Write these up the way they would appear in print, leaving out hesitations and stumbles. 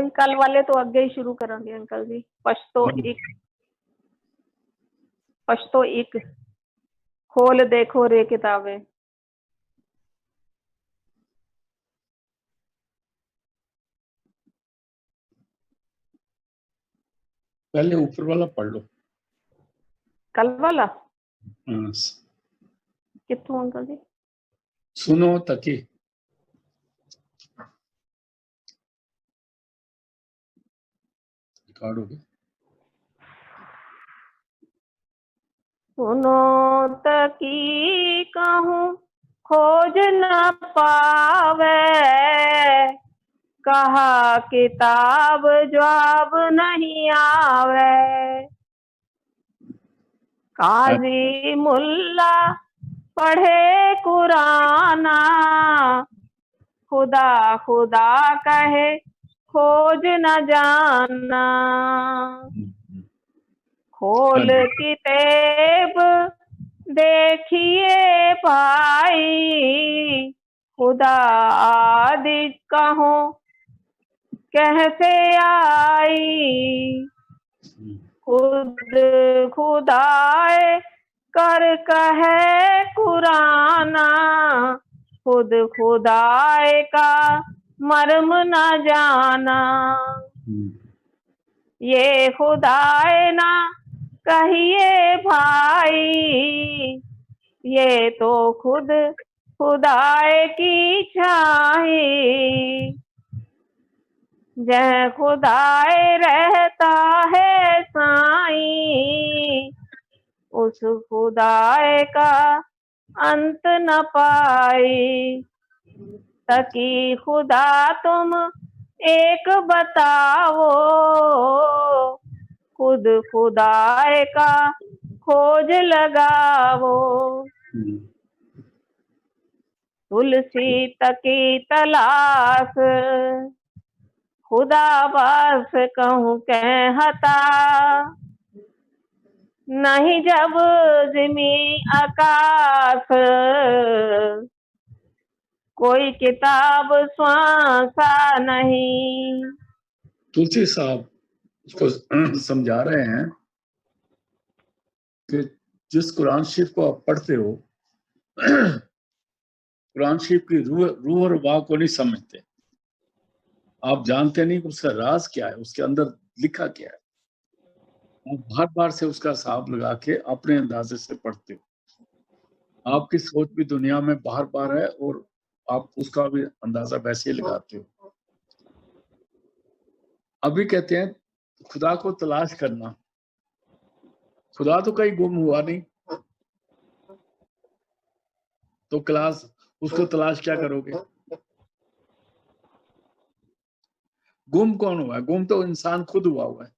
वही कल वाले तो अगे ही शुरू करेंगे अंकल जी। पछतो एक खोल देखो रे किताबें। पहले ऊपर वाला पढ़ लो। कल वाला हाँ, कितों अंकल जी? सुनो तकी। रिकॉर्ड हो गया। सुनो तकी कहूँ खोज न पावे, कहा किताब जवाब नहीं आवे। काजी मुल्ला पढ़े कुराना, खुदा खुदा कहे खोज न जाना। खोल किताब देखिए भाई, खुदा आदि कहो कैसे आई। खुद खुदाए कर कहे कुराना, खुद खुदाए का मर्म न जाना। ये खुदाए ना कहिए भाई, ये तो खुद खुदाए की छाई। जय खुदाए रहता है साईं, उस खुदाए का अंत न पाई। तकी खुदा तुम एक बताओ, खुद खुदाए का खोज लगाओ। तुलसी तकी तलाश खुदा बस कहूँ कहता, नहीं जब ज़मीं आकाश कोई किताब स्वासा नहीं। तुलसी साहब उसको समझा रहे हैं कि जिस कुरान शरीफ को आप पढ़ते हो, कुरान शरीफ की रूह और वाह को नहीं समझते। आप जानते नहीं कि उसका राज क्या है, उसके अंदर लिखा क्या है। आप बार बार से उसका हिसाब लगा के अपने अंदाजे से पढ़ते हो। आपकी सोच भी दुनिया में बार बार है और आप उसका भी अंदाजा वैसे ही लगाते हो। अभी कहते हैं खुदा को तलाश करना, खुदा तो कहीं गुम हुआ नहीं, तो क्लास उसको तलाश क्या करोगे? गुम कौन हुआ है? गुम तो इंसान खुद हुआ है।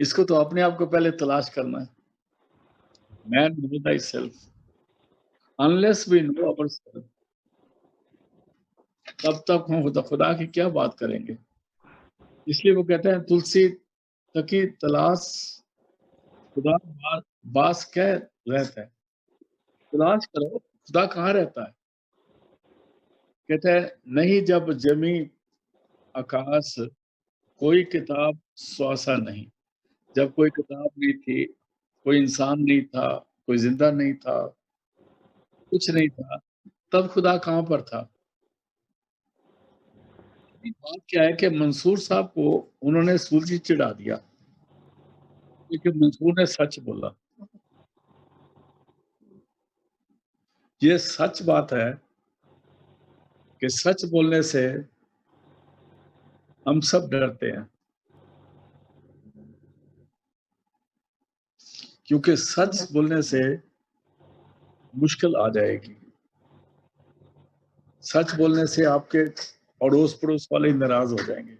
इसको तो अपने आप को पहले तलाश करना है। Man know thyself, unless we know ourselves, तब तक हम खुदा की क्या बात करेंगे। इसलिए वो कहते हैं तुलसी तकी तलाश खुदा बास कह रहता है। तलाश करो खुदा कहाँ रहता है। कहते हैं नहीं जब जमी आकाश कोई किताब स्वासा नहीं। जब कोई किताब नहीं थी, कोई इंसान नहीं था, कोई जिंदा नहीं था, कुछ नहीं था, तब खुदा कहाँ पर था। बात क्या है कि मंसूर साहब को उन्होंने सूली चढ़ा दिया क्योंकि मंसूर ने सच बोला। ये सच बात है कि सच बोलने से हम सब डरते हैं, क्योंकि सच बोलने से मुश्किल आ जाएगी। सच बोलने से आपके अड़ोस पड़ोस वाले नाराज हो जाएंगे।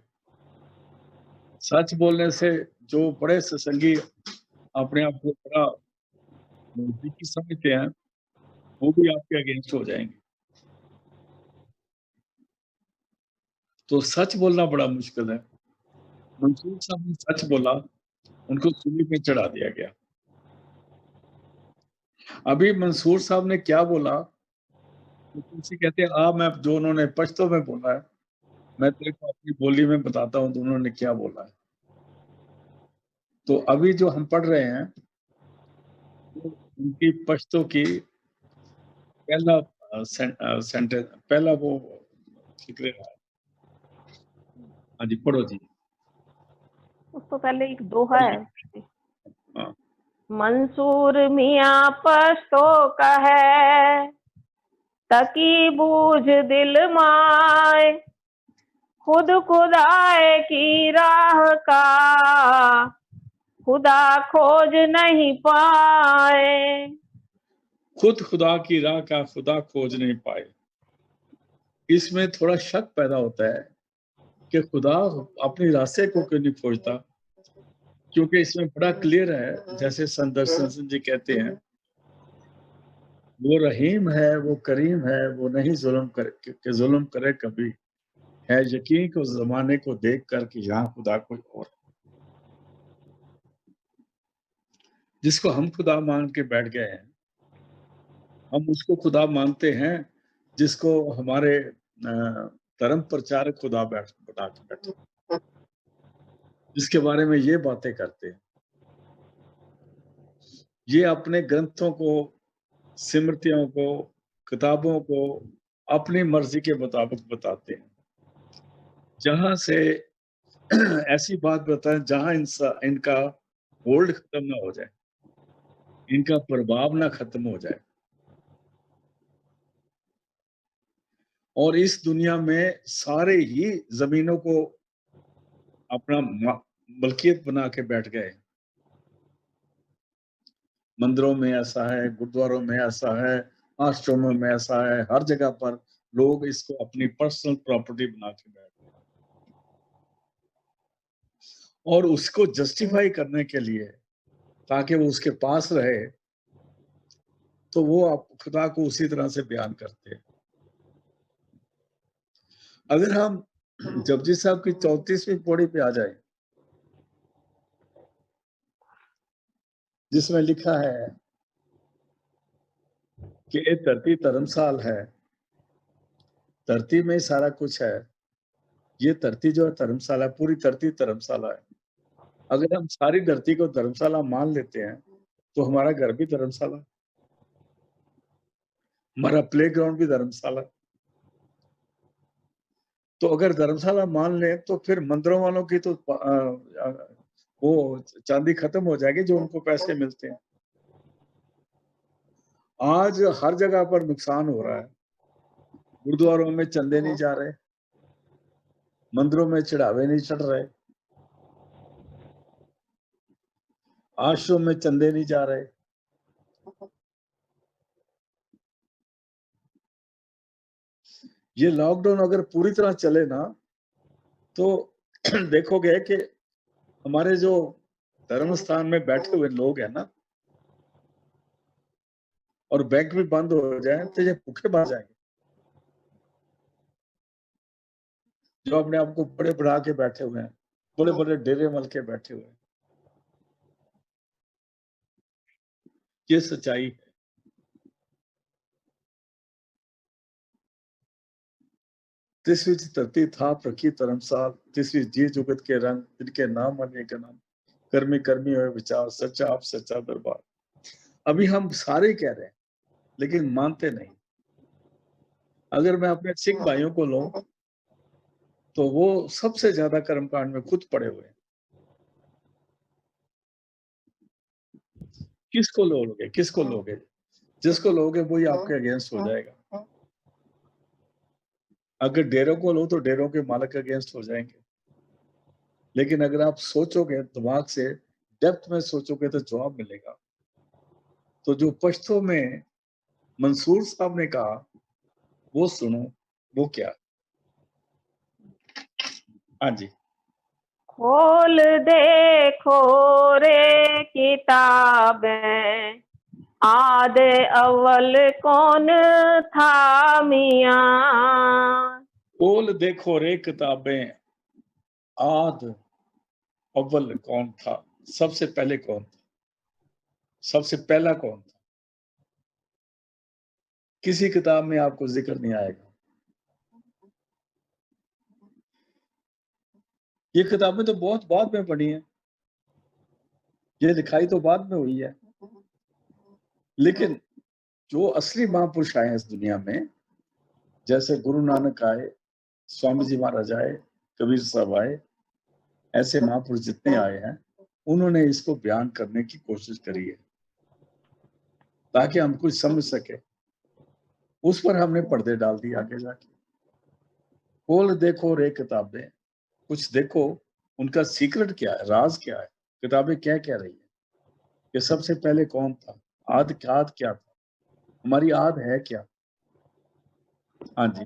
सच बोलने से जो बड़े सत्संगी अपने आप को बड़ा नजदीकी समझते हैं, वो भी आपके अगेंस्ट हो जाएंगे। तो सच बोलना बड़ा मुश्किल है। मंसूर साहब ने सच बोला, उनको सूली पे चढ़ा दिया गया। अभी मंसूर साहब ने क्या बोला, तो तुलसी कहते हैं मैं जो उन्होंने पश्तो में बोला है मैं तेरे को अपनी बोली में बताता हूँ तो उन्होंने क्या बोला है। तो अभी जो हम पढ़ रहे हैं वो उनकी पश्तो की पहला सेंटेंस, पहला वो फिक्रे रहा है। हाँ जी, पढ़ो जी। उस तो पहले एक दोहा है। हाँ, मंसूर मियाँ पश्तो का है, तकी बूझ दिल माए, खुद खुदाए की राह का खुदा खोज नहीं पाए। खुद खुदा की राह का खुदा खोज नहीं पाए। इसमें थोड़ा शक पैदा होता है कि खुदा अपनी रास्ते को क्यों नहीं खोजता, क्योंकि इसमें बड़ा क्लियर है, जैसे संत दर्शन सिंह जी कहते हैं, वो रहीम है, वो करीम है, वो नहीं जुल्म करे कभी, है यकीन को जमाने को देख कर कि यहाँ खुदा कोई और है। जिसको हम खुदा मान के बैठ गए हैं, हम उसको खुदा मानते हैं जिसको हमारे धर्म प्रचारक खुदा बना के बैठे, जिसके बारे में ये बातें करते हैं। ये अपने ग्रंथों को, स्मृतियों को, किताबों को अपनी मर्जी के मुताबिक बताते हैं, जहां से ऐसी बात बताएं जहां इनका होल्ड खत्म ना हो जाए, इनका प्रभाव ना खत्म हो जाए, और इस दुनिया में सारे ही जमीनों को अपना मलकियत बना के बैठ गए। मंदिरों में ऐसा है, गुरुद्वारों में ऐसा है, आश्रमों में ऐसा है, हर जगह पर लोग इसको अपनी पर्सनल प्रॉपर्टी बना के बैठ गए, और उसको जस्टिफाई करने के लिए, ताकि वो उसके पास रहे, तो वो आप खुदा को उसी तरह से बयान करते हैं। अगर हम जपजी साहब की 34वीं पौड़ी पे आ जाए, जिसमें लिखा है कि ये धरती धर्मशाल है, धरती में सारा कुछ है, ये धरती जो है धर्मशाला, पूरी धरती धर्मशाला है। अगर हम सारी धरती को धर्मशाला मान लेते हैं तो हमारा घर भी धर्मशाला, हमारा प्लेग्राउंड भी धर्मशाला। तो अगर धर्मशाला मान लें तो फिर मंदिरों वालों की तो वो चांदी खत्म हो जाएगी जो उनको पैसे मिलते हैं। आज हर जगह पर नुकसान हो रहा है, गुरुद्वारों में चंदे नहीं जा रहे, मंदिरों में चढ़ावे नहीं चढ़ रहे, आश्रम में चंदे नहीं जा रहे। ये लॉकडाउन अगर पूरी तरह चले ना, तो देखोगे कि हमारे जो धर्म स्थान में बैठे हुए लोग हैं ना, और बैंक भी बंद हो जाए तो ये भूखे मर जाएंगे, जो अपने आप को बड़े बढ़ा के बैठे हुए हैं, बड़े बड़े डेरे मल के बैठे हुए हैं। ये सच्चाई है। तिसवी धरती था प्रखी धर्मसाल, तिसवी जी जुगत के रंग, जिनके नाम अनेक नाम, कर्मी कर्मी हुए विचार, सच्चा आप सच्चा दरबार। अभी हम सारे कह रहे हैं लेकिन मानते नहीं। अगर मैं अपने सिख भाइयों को लूं तो वो सबसे ज्यादा कर्मकांड में खुद पड़े हुए हैं। किसको लोगे, किसको लोगे? जिसको लोगे वही आपके अगेंस्ट हो जाएगा। अगर डेरों को लो तो डेरों के मालिक अगेंस्ट हो जाएंगे, लेकिन अगर आप सोचोगे दिमाग से, डेप्थ में सोचोगे तो जवाब मिलेगा। तो जो पश्तो में मंसूर साहब ने कहा वो सुनो, वो क्या? हाँ जी। खोल देखो रे किताबें, आदे अव्वल कौन था मियाँ। खोल देखो रे किताबें, आद अव्वल कौन था, सबसे पहले कौन था, सबसे पहला कौन था? किसी किताब में आपको जिक्र नहीं आएगा। ये किताबें तो बहुत बाद में पढ़ी हैं, ये लिखाई तो बाद में हुई है, लेकिन जो असली महापुरुष आए हैं इस दुनिया में, जैसे गुरु नानक आए, स्वामी जी महाराज आए, कबीर साहब आए, ऐसे महापुरुष जितने आए हैं, उन्होंने इसको बयान करने की कोशिश करी है ताकि हम कुछ समझ सके। उस पर हमने पर्दे डाल दिए आगे जाके। खोल देखो रे किताबें, कुछ देखो उनका सीक्रेट क्या है, राज क्या है, किताबें क्या कह रही है कि सबसे पहले कौन था, आद क्या था, हमारी आद है क्या। हाँ जी।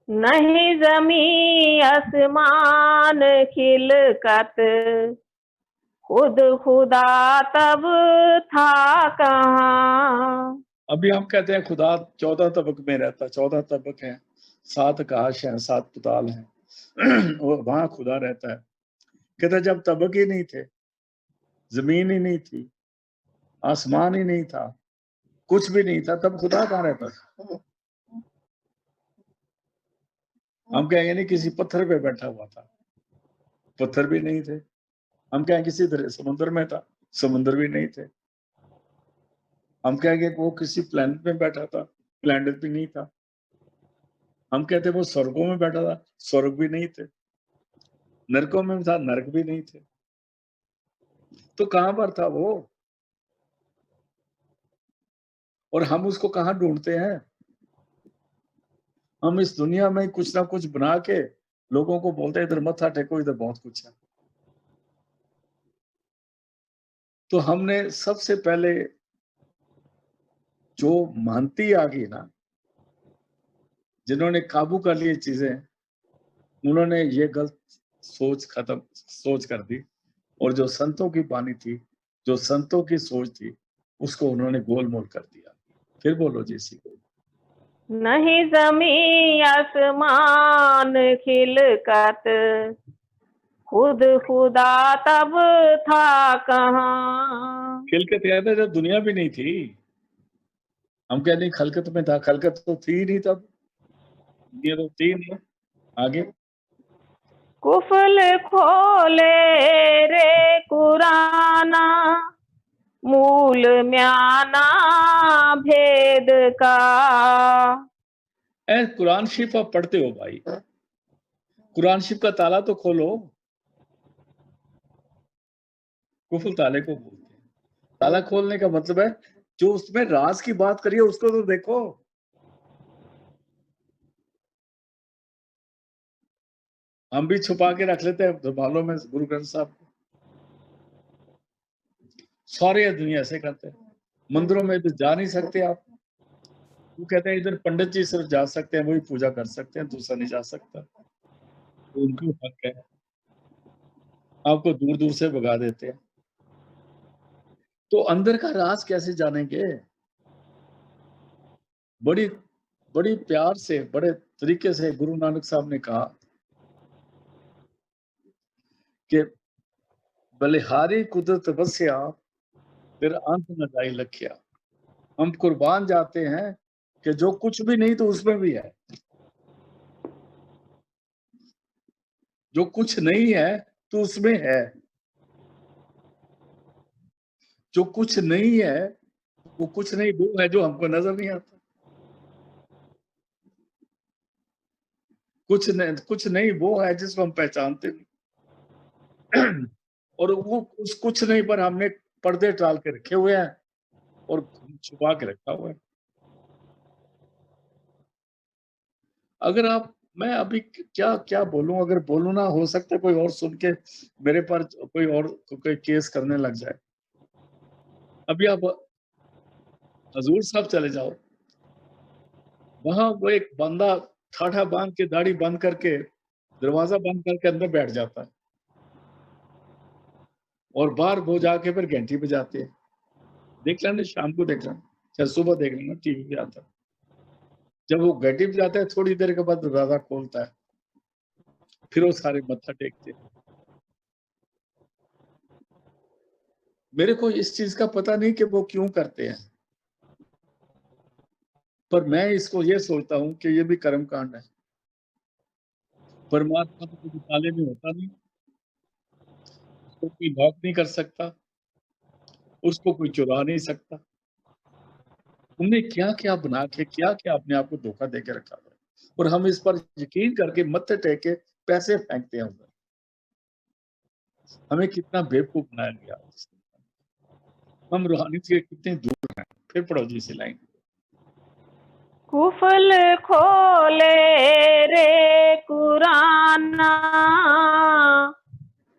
नहीं जमी आसमान खिलकत, खुद खुदा तब था कहाँ। अभी हम कहते हैं खुदा 14 तबक में रहता, 14 तबक है, 7 आकाश हैं, 7 पुताल हैं और वहां खुदा रहता है। कहते जब तबक ही नहीं थे, जमीन ही नहीं थी, आसमान ही नहीं था, कुछ भी नहीं था, तब खुदा कहाँ रहता था। हम कहेंगे नहीं किसी पत्थर पे बैठा हुआ था, पत्थर भी नहीं थे। हम कहेंगे किसी तरह समुद्र में था, समुद्र भी नहीं थे। हम कहेंगे वो किसी प्लेनेट में बैठा था, प्लेनेट भी नहीं था। हम कहते वो स्वर्गों में बैठा था, स्वर्ग भी नहीं थे। नरकों में था, नरक भी नहीं थे। तो कहां पर था वो, और हम उसको कहां ढूंढते हैं। हम इस दुनिया में कुछ ना कुछ बना के लोगों को बोलते हैं इधर मत्था टेको, इधर बहुत कुछ है। तो हमने सबसे पहले जो महंती आ गई ना, जिन्होंने काबू कर लिए चीजें, उन्होंने ये गलत सोच कर दी, और जो संतों की बानी थी, जो संतों की सोच थी, उसको उन्होंने गोलमोल कर दिया। फिर बोलो जी इसी को। नहीं जमी आसमान खिलकत, खुद खुदा तब था कहाँ। खिलकत याद है जब दुनिया भी नहीं थी। हम कहते नहीं खलकत में था, खलकत तो थी नहीं तब, ये तो थी नहीं। आगे कुफल खोले रे कुराना, मूल म्याना भेद का। कुरान शरीफ आप पढ़ते हो भाई, कुरान शरीफ का ताला तो खोलो। कुफल ताले को बोलते हैं। ताला खोलने का मतलब है जो उसमें राज की बात करिए उसको तो देखो। हम भी छुपा के रख लेते हैं रुमालों में गुरु ग्रंथ साहब को, सारी दुनिया ऐसे करते हैं। मंदिरों में भी जा नहीं सकते आप, वो कहते हैं इधर पंडित जी सिर्फ जा सकते हैं, वही पूजा कर सकते हैं, दूसरा नहीं जा सकता। तो उनकी हक है, आपको दूर दूर से भगा देते हैं। तो अंदर का राज कैसे जानेंगे। बड़ी बड़ी प्यार से, बड़े तरीके से गुरु नानक साहब ने कहा कि बलिहारी कुदरत बस्या, फिर अंत न जाई लखिया। हम कुर्बान जाते हैं कि जो कुछ भी नहीं तो उसमें भी है, जो कुछ नहीं है तो उसमें है, जो कुछ नहीं है वो कुछ नहीं वो है जो हमको नजर नहीं आता। कुछ नहीं वो है जिसको हम पहचानते नहीं और वो उस कुछ नहीं पर हमने पर्दे डाल के रखे हुए हैं और छुपा के रखा हुआ है। अगर आप मैं अभी क्या क्या बोलूं, अगर बोलूं ना, हो सकता है कोई और सुन के मेरे पर कोई और कोई केस करने लग जाए। अभी आप हजूर साहब चले जाओ, वहां वो एक बंदा ठाठा बांध के, दाढ़ी बंद करके, दरवाजा बंद करके अंदर बैठ जाता है और बाहर वो जाके फिर घंटी बजाते हैं। देख लेना, शाम को देख लेना, चाहे सुबह देख लेना, टीवी पे आता है। जब वो घंटी बजाता है थोड़ी देर के बाद दरवाजा खोलता है, फिर वो सारे मत्था टेकते हैं। मेरे को इस चीज का पता नहीं कि वो क्यों करते हैं, पर मैं इसको ये सोचता हूँ कि ये भी कर्म कांड है। परमात्मा तो कभी ताले में होता नहीं, उसको कोई लॉक नहीं कर सकता, उसको कोई चुरा नहीं सकता। हमने क्या-क्या बना के, क्या-क्या अपने आप को धोखा दे के रखा हुआ है और हम इस पर यकीन करके मत्थे टेक के पैसे फेंकते हैं उधर। हमें कितना बेवकूफ बनाया गया है। हम रूहानियत से कितने दूर हैं। फिर पढ़ो जी इसी लाइन। कुफल खोले रे कुराना,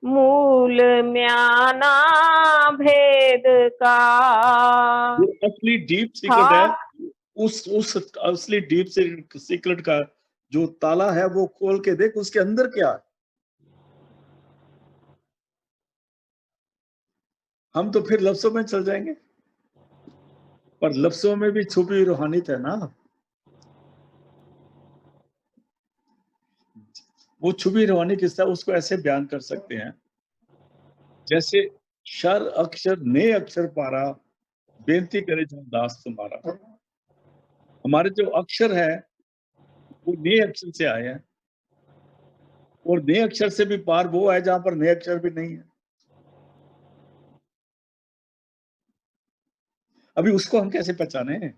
मूल म्याना भेद का। जो असली डीप सीक्रेट है, था उस असली डीप सीक्रेट का जो ताला है वो खोल के देख, उसके अंदर क्या है। हम तो फिर लफ्जों में चल जाएंगे, पर लफ्जों में भी छुपी रूहानियत है ना। वो छुपी रूहानी किस तरह, उसको ऐसे बयान कर सकते हैं जैसे शर अक्षर ने अक्षर पारा, बेनती करे जो दास तुम्हारा। हमारे जो अक्षर है वो ने अक्षर से आए हैं और ने अक्षर से भी पार वो है जहां पर ने अक्षर भी नहीं है। अभी उसको हम कैसे पहचाने।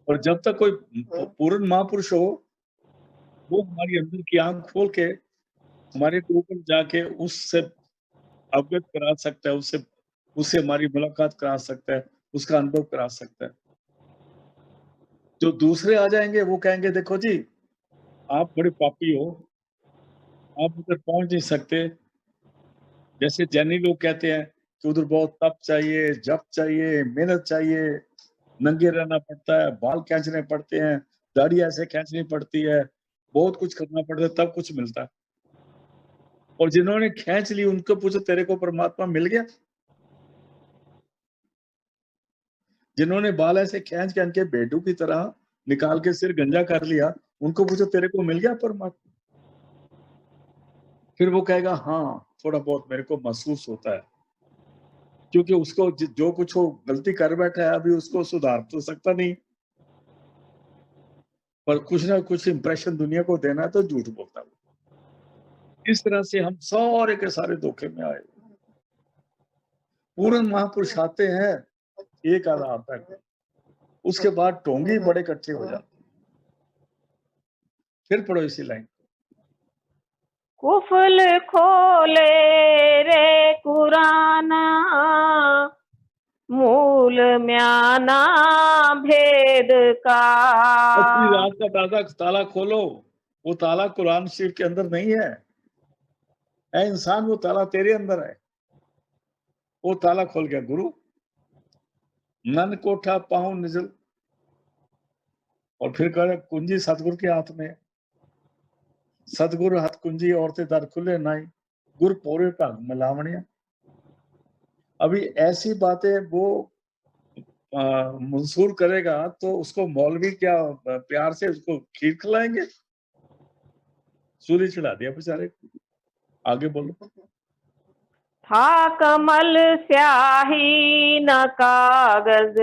और जब तक कोई पूर्ण महापुरुष हो, वो हमारी अंदर की आंख खोल के हमारे ऊपर जाके उससे अवगत करा सकता है, उससे उससे हमारी मुलाकात करा सकता है, उसका अनुभव करा सकता है। जो दूसरे आ जाएंगे वो कहेंगे देखो जी, आप बड़े पापी हो, आप उधर पहुंच नहीं सकते। जैसे जैनी लोग कहते हैं कि उधर बहुत तप चाहिए, जप चाहिए, मेहनत चाहिए, नंगे रहना पड़ता है, बाल खींचने पड़ते हैं, दाढ़ी ऐसे खींचनी पड़ती है, बहुत कुछ करना पड़ता है तब कुछ मिलता है। और जिन्होंने खींच ली उनको पूछो तेरे को परमात्मा मिल गया। जिन्होंने बाल ऐसे खींच खींच के भेड़ू की तरह निकाल के सिर गंजा कर लिया, उनको पूछो तेरे को मिल गया परमात्मा। फिर वो कहेगा हाँ, थोड़ा बहुत मेरे को महसूस होता है, क्योंकि उसको जो कुछ वो गलती कर बैठा है अभी उसको सुधार तो सकता नहीं, पर कुछ ना कुछ इंप्रेशन दुनिया को देना है तो झूठ बोलता है। इस तरह से हम सारे के सारे धोखे में आए। पूर्ण महापुरुष आते हैं, एक आधा आता है, उसके बाद टोंगी बड़े इकट्ठे हो जाते। फिर पढ़ो इसी लाइन। कुफल खोले रे कुराना, मूल म्याना भेद का। अपनी रात का ताजा ताला खोलो, वो ताला कुरान शरीफ के अंदर नहीं है। ऐ इंसान, वो ताला तेरे अंदर है। वो ताला खोल गया गुरु। नन कोठा पाऊं निजल, और फिर कह रहे कुंजी सतगुरु के हाथ में। सतगुरु हाथ कुंजी औरते दर खुले नाई, गुर पोरे ढंग मिलावणिया। अभी ऐसी बातें वो मंसूर करेगा तो उसको मौलवी क्या प्यार से उसको खीर खिलाएंगे। सूली चढ़ा दिया बेचारे को। आगे बोलो। था कमल स्याही न कागज,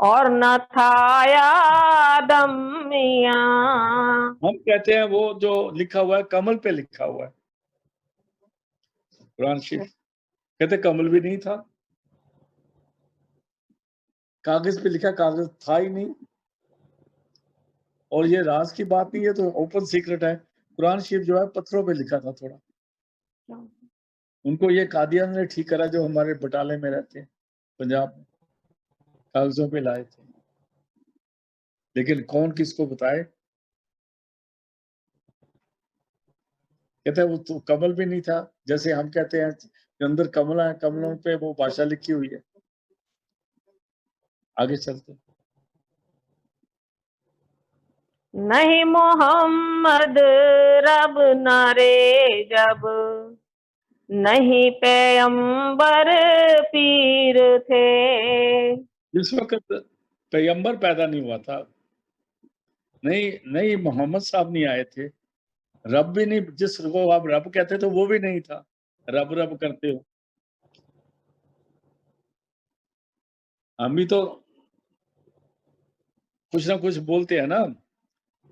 और न था आदम मियां। हम कहते हैं वो जो लिखा हुआ है कमल पे लिखा हुआ है कुरान शरीफ, कहते कमल भी नहीं था, कागज पे लिखा, कागज था ही नहीं। और ये राज की बात नहीं है, तो ओपन सीक्रेट है। कुरान शरीफ जो है पत्थरों पे लिखा था थोड़ा। उनको ये कादियान ने ठीक करा जो हमारे बटाले में रहते हैं पंजाब में, कागजों पे लाए थे। लेकिन कौन किसको बताए। कहते हैं वो तो कमल भी नहीं था, जैसे हम कहते हैं अंदर कमला है, कमलों पे वो भाषा लिखी हुई है। आगे चलते। नहीं मोहम्मद रब नारे जब, नहीं पैगंबर पीर थे। जिस वक्त पैगंबर पैदा नहीं हुआ था, नहीं नहीं मोहम्मद साहब नहीं आए थे, रब भी नहीं, जिसको आप रब कहते थे वो भी नहीं था। रब रब करते हो, हम भी तो कुछ ना कुछ बोलते हैं ना।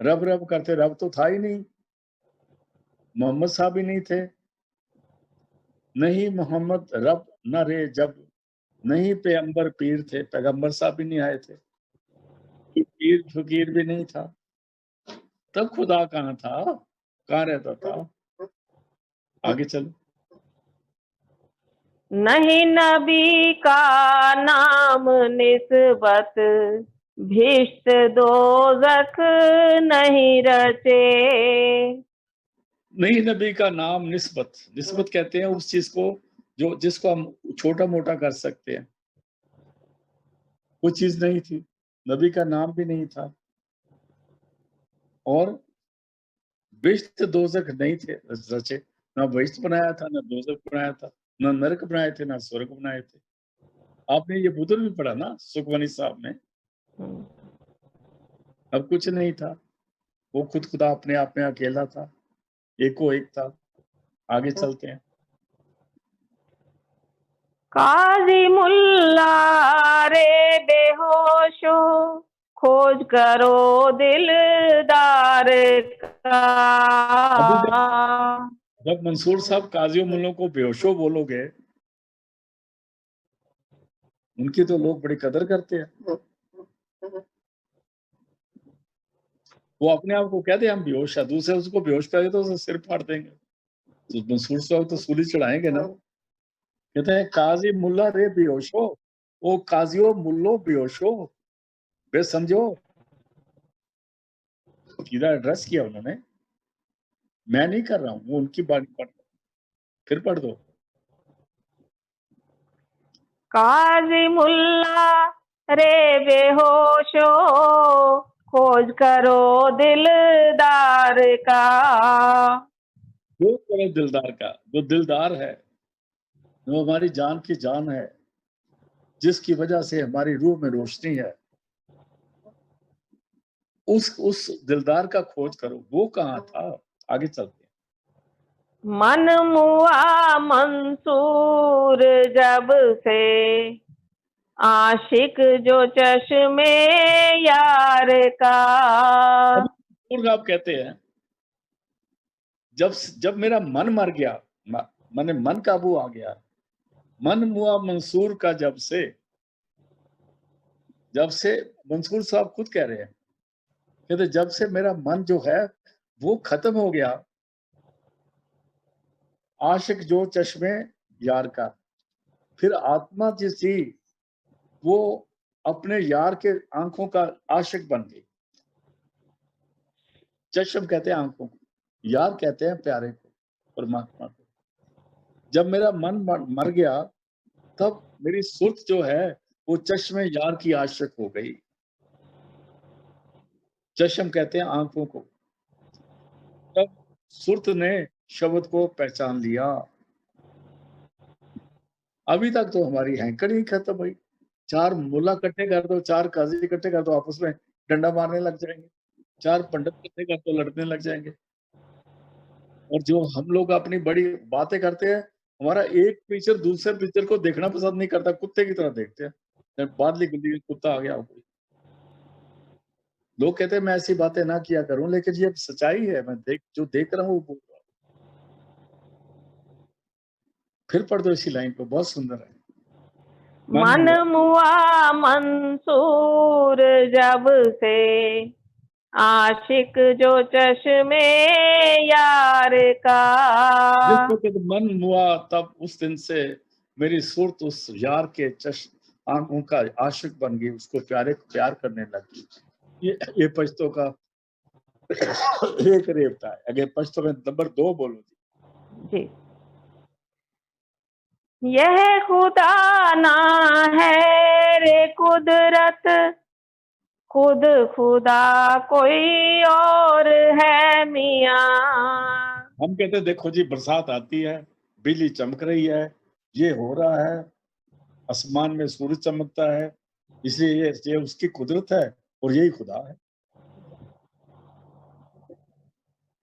रब रब करते, रब तो था ही नहीं, मोहम्मद साहब ही नहीं थे। नहीं मोहम्मद रब न रे जब, नहीं पैगंबर पीर थे, पैगंबर साहब भी नहीं आए थे, पीर फकीर भी नहीं था, तब खुदा कहाँ था, कहाँ रहता था? आगे चलो। नहीं नबी का नाम निस्बत, भिष्ट दोजख नहीं रचे। नहीं नबी का नाम निस्बत, निस्बत कहते हैं उस चीज को जो जिसको हम छोटा मोटा कर सकते हैं, वो चीज नहीं थी, नबी का नाम भी नहीं था, और बेश्त दोजख नहीं थे रचे, ना बेश्त बनाया था, ना दोजख बनाया था, ना नरक बनाए थे, ना स्वर्ग बनाए थे। आपने ये बुजुर्ग भी पढ़ा ना सुखमनी साहब में, अब कुछ नहीं था, वो खुद खुदा अपने आप में अकेला था, एको एक था। आगे चलते हैं। काजी मुल्ला रे बेहोशो, खोज करो दिलदार का। अभी जब मंसूर साहब काजियों मुल्लों को बेहोशो बोलोगे, उनकी तो लोग बड़ी कदर करते हैं, वो अपने आप को कहते हैं हम बेहोश है, दूसरे उसको बेहोश करेंगे तो उसे सिर फाड़ देंगे, तो मंसूर साहब तो सूली चढ़ाएंगे ना। कहते हैं काजी मुल्ला रे बेहोशो, ओ काजियो मुल्लो बेहोशो, बे समझो, सीधा एड्रेस किया उन्होंने, मैं नहीं कर रहा हूँ, वो उनकी बात पढ़, फिर पढ़ दो। काजी मुल्ला रे बेहोशो, खोज करो दिलदार का। जो करो दिलदार का, जो दिलदार है, जो हमारी जान की जान है, जिसकी वजह से हमारी रूह में रोशनी है, उस दिलदार का खोज करो, वो कहाँ था? आगे चलते हैं। मन मुआ मंसूर जब से, आशिक जो चश्मे यार का। आप कहते हैं जब मेरा मन मर गया, माने मन काबू आ गया, मन मुआ मंसूर का जब से मंसूर साहब खुद कह रहे हैं, कहते जब से मेरा मन जो है वो खत्म हो गया, आशिक जो चश्मे यार का, फिर आत्मा जो थी वो अपने यार के आंखों का आशिक बन गई। चश्म कहते हैं आंखों को, यार कहते हैं प्यारे को, परमात्मा को। जब मेरा मन मर गया, तब मेरी सुर्त जो है वो चश्मे यार की आशिक हो गई। चश्म कहते हैं आंखों को। तब सुर्त ने शब्द को पहचान लिया। अभी तक तो हमारी हैंकड़ ही खत्म हुई। चार मुल्ला इकट्ठे कर दो, चार काजी इकट्ठे कर दो, आपस में डंडा मारने लग जाएंगे, चार पंडित इकट्ठे कर दो, लड़ने लग जाएंगे। और जो हम लोग अपनी बड़ी बातें करते हैं, हमारा एक पिक्चर दूसरे पिक्चर को देखना पसंद नहीं करता, कुत्ते की तरह देखते हैं, बादली गुल्ली कुत्ता आ गया। लोग कहते हैं मैं ऐसी बातें ना किया करूं, लेकिन ये सच्चाई है, मैं जो देख रहा हूँ वो बोल रहा हूं। फिर पढ़ दो इसी लाइन को, बहुत सुंदर है। मन मुआ मंसूर जब से, आशिक जो चश्मे यार का। जिस वक्त मन मुआ, तब उस दिन से मेरी सूरत उस यार के आंखों का आशिक बन गई, उसको प्यार करने लगी। ये पश्तो का एक रेवता है। अगर पश्तो में नंबर 2 बोलो जी। यह खुदा ना है रे कुदरत, खुद खुदा कोई और है मियाँ। हम कहते देखो जी बरसात आती है, बिजली चमक रही है, ये हो रहा है, आसमान में सूरज चमकता है, इसलिए ये उसकी कुदरत है और यही खुदा है।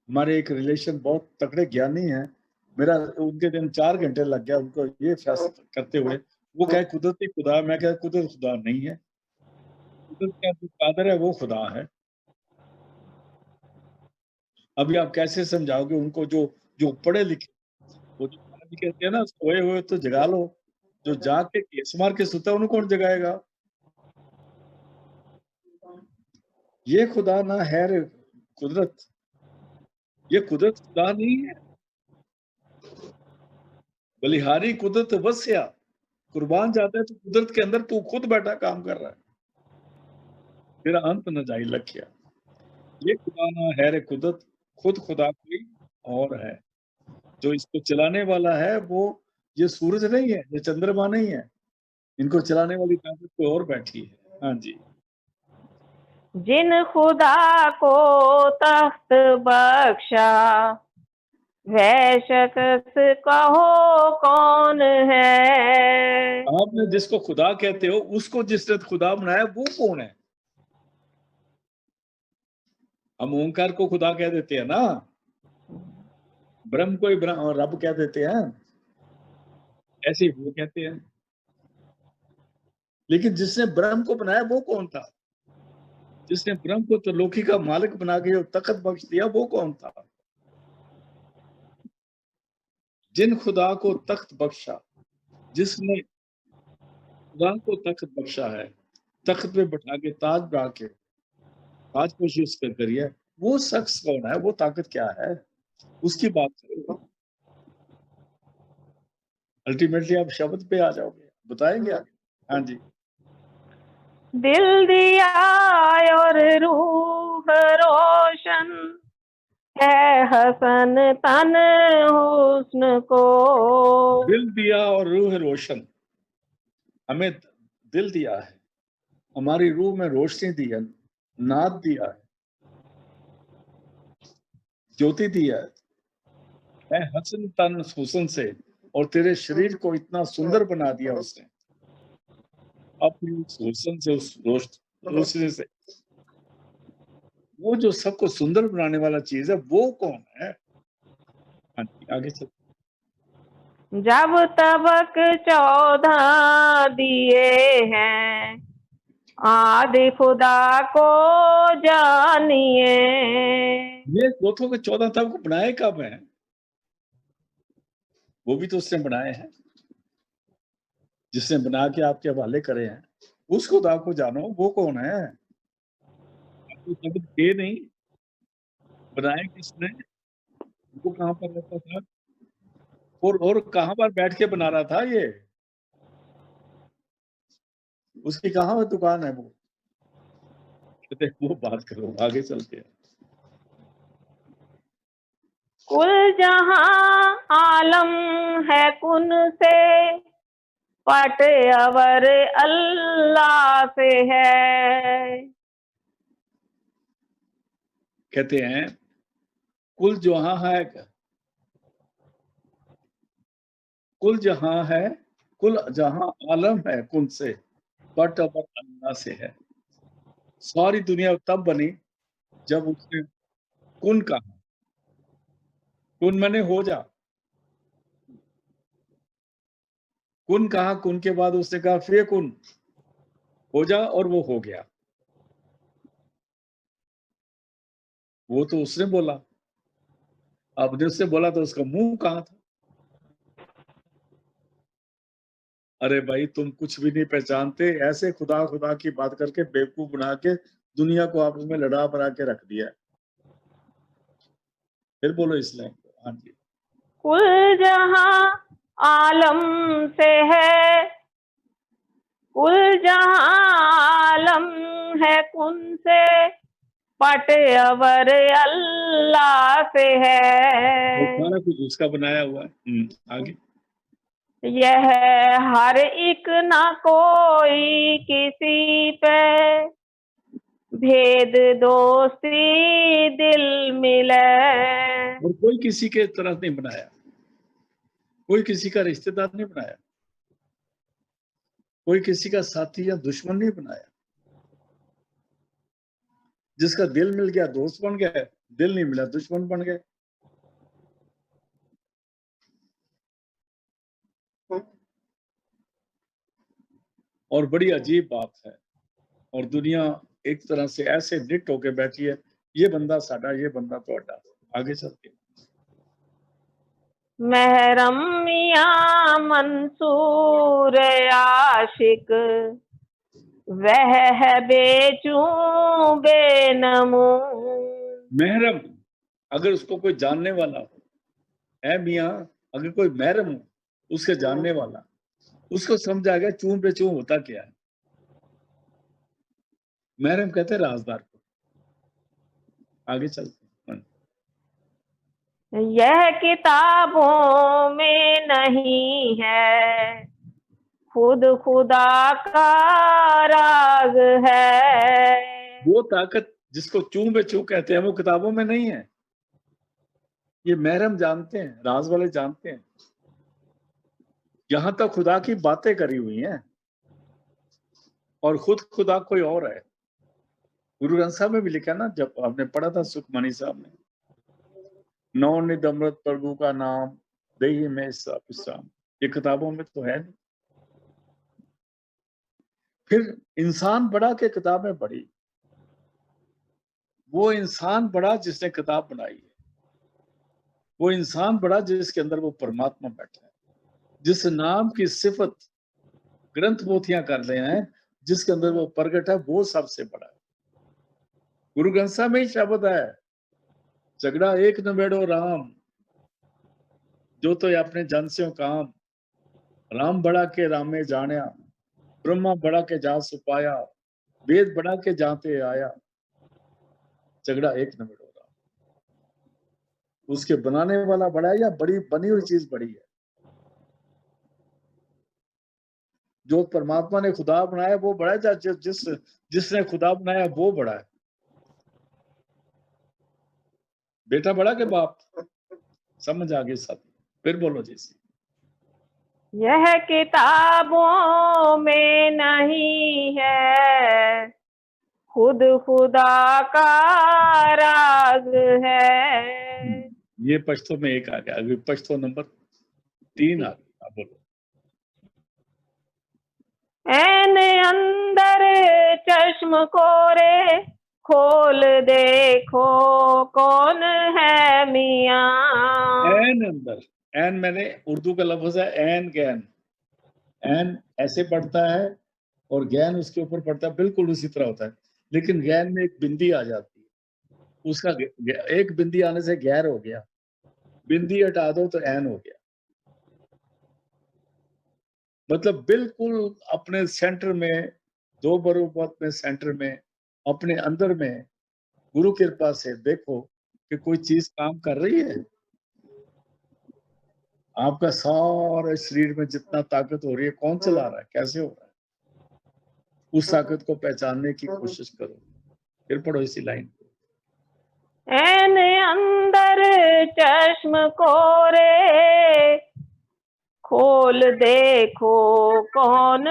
हमारे एक रिलेशन बहुत तगड़े ज्ञानी है, मेरा उनके दिन 4 घंटे लग गया उनको ये फैसला करते हुए। वो कहे कुदरती खुदा, मैं कह कुदरत खुदा नहीं है, कुदरत का जो कादर है वो खुदा है। अभी आप कैसे समझाओगे उनको जो जो पढ़े लिखे, वो जो महाराज जी कहते हैं ना, सोए हुए तो जगा लो, जो जाग के केस मार के सुता है उनको कौन जगाएगा? ये खुदा ना है रे कुदरत, ये कुदरत खुदा नहीं है। बलिहारी कुदरत वस्या, कुर्बान जाता है तो कुदरत के अंदर तू खुद बैठा काम कर रहा है, तेरा अंत न जाई लखिया। ये खुदा ना है रे कुदरत, खुद खुदा कोई और है। जो इसको चलाने वाला है वो ये सूरज नहीं है, ये चंद्रमा नहीं है, इनको चलाने वाली ताकत कोई और बैठी है। हाँ जी। जिन खुदा को तख्त बख्शा, वह शख्स कहो कौन है। आपने जिसको खुदा कहते हो उसको जिसने खुदा बनाया वो कौन है? हम ओंकार को खुदा कह देते हैं ना, ब्रह्म को ही रब कह देते हैं, ऐसे ही वो कहते हैं। लेकिन जिसने ब्रह्म को बनाया वो कौन था? जिसने ब्रह्म को त्रिलोकी का मालिक बना के जो तख्त बख्श दिया वो कौन था? जिन खुदा को तख्त बख्शा, जिसने खुदा को तख्त बख्शा है, तख्त पे बैठा के ताज बढ़ा के ताजपोशी उस पर करिए, वो शख्स कौन है, वो ताकत क्या है, उसकी बात करो। अल्टीमेटली आप शब्द पे आ जाओगे, बताएंगे आगे। हाँ जी। दिल दिया और रूह रोशन है हसन तन हुस्न को। दिल दिया और रूह रोशन, हमें दिल दिया है, हमारी रूह में रोशनी दी है, नाद दिया है, ज्योति दिया है हसन तन हुसन से, और तेरे शरीर को इतना सुंदर बना दिया उसने अपनी उस हुसन से, उस रोशनी से। वो जो सबको सुंदर बनाने वाला चीज है वो कौन है? हाँ जी, आगे चल। जब तबक 14 दिए हैं, आदि खुदा को जानिए। ये चौथों के 14 तब को बनाए कब है? वो भी तो उसने बनाए हैं, जिसने बना के आपके हवाले करे हैं। उस खुदा को जानो, वो कौन है? आपको शब्द थे नहीं, बनाए किसने, वो कहाँ पर रहता था, और कहाँ पर बैठ के बना रहा था ये, उसकी कहाँ दुकान है वो? कहते वो बात करो, आगे चलते हैं। कुल जहां आलम है कुन से, पट अवर अल्लाह से है। कहते हैं कुल जहां है, कुल जहां है, कुल जहां आलम है कुन से, बट अबर अल्लाह से है। सारी दुनिया तब बनी जब उसने कुन कहा, कुन मैंने हो जा, कुन कहा, कुन के बाद उसने कहा फे कुन, हो जा, और वो हो गया। वो तो उसने बोला, आपने उससे बोला तो उसका मुंह कहाँ था? अरे भाई तुम कुछ भी नहीं पहचानते, ऐसे खुदा खुदा की बात करके बेवकूफ बना के दुनिया को आपस में लड़ा बना के रख दिया है। फिर बोलो इस लाइन को। हाँ जी। कुल जहां आलम से है, कुल जहां आलम है कुन से, पट अवर अल्लाह से वो है। सारा कुछ उसका बनाया हुआ है। आगे। यह हर एक ना कोई किसी पे, भेद दोस्ती दिल मिले। और कोई किसी के तरह नहीं बनाया, कोई किसी का रिश्तेदार नहीं बनाया, कोई किसी का साथी या दुश्मन नहीं बनाया। जिसका दिल मिल गया दोस्त बन गया, दिल नहीं मिला दुश्मन बन गए। और बड़ी अजीब बात है, और दुनिया एक तरह से ऐसे निट होके बैठी है, ये बंदा साडा, ये बंदा तोड़ा। आगे चलते हैं। महरम मियां मंसूर आशिक, वह है बेचूं बेनमू। महरम, अगर उसको कोई जानने वाला हो, है मियाँ, अगर कोई महरम हो उसके जानने वाला, उसको समझ आ गया चूं पे चूं होता क्या है। महरम कहते हैं राजदार को। आगे चलते हैं। यह किताबों में नहीं है, खुद खुदा का राज है। वो ताकत जिसको चूं पे चूं कहते हैं वो किताबों में नहीं है। ये महरम जानते हैं, राज वाले जानते हैं। यहां तक खुदा की बातें करी हुई हैं और खुद खुदा कोई और है। गुरु ग्रंथ साहब में भी लिखा ना, जब आपने पढ़ा था सुखमणि साहब ने, नौ निध अमृत प्रभु का नाम दही में विश्राम, ये किताबों में तो है नहीं। फिर इंसान बड़ा के किताबें पढ़ी, वो इंसान बड़ा जिसने किताब बनाई है। वो इंसान बड़ा जिसके अंदर वो परमात्मा बैठा है, जिस नाम की सिफत ग्रंथ पोथियां कर रहे हैं, जिसके अंदर वो प्रगट है, वो सबसे बड़ा है। गुरु ग्रंथ साहब में ही शब्द है, झगड़ा एक नबेड़ो राम, जो तो अपने जन से काम, राम बड़ा के रामे जानिया, ब्रह्मा बड़ा के जा सुपाया, वेद बड़ा के जाते आया, झगड़ा एक नबेड़ो राम। उसके बनाने वाला बड़ा है या बड़ी बनी हुई चीज बड़ी है? जो परमात्मा ने खुदा बनाया वो बड़ा है, जिसने खुदा बनाया वो बड़ा है। बेटा बड़ा के बाप? समझ आ गई साथी? फिर बोलो जी। यह किताबों में नहीं है, खुद खुदा का राज है। ये पश्तो में एक आ गया, अभी पश्तो नंबर 3 आ गया। बोलो। ऐन अंदर चश्म कोरे, खोल देखो कौन है मियाँ। एन अंदर, एन मैंने उर्दू का लफ्ज है एन गैन। एन ऐसे पढ़ता है और गैन उसके ऊपर पड़ता है, बिल्कुल उसी तरह होता है, लेकिन गैन में एक बिंदी आ जाती है। उसका एक बिंदी आने से गैर हो गया, बिंदी हटा दो तो एन हो गया। मतलब बिल्कुल अपने सेंटर में, दो बरोबर में सेंटर में, अपने अंदर में गुरु कृपा से देखो कि कोई चीज काम कर रही है। आपका सारे शरीर में जितना ताकत हो रही है, कौन चला रहा है, कैसे हो रहा है, उस ताकत को पहचानने की कोशिश करो। फिर पढ़ो इसी लाइन को। ऐन अंदर चश्म कोरे, खोल देखो कौन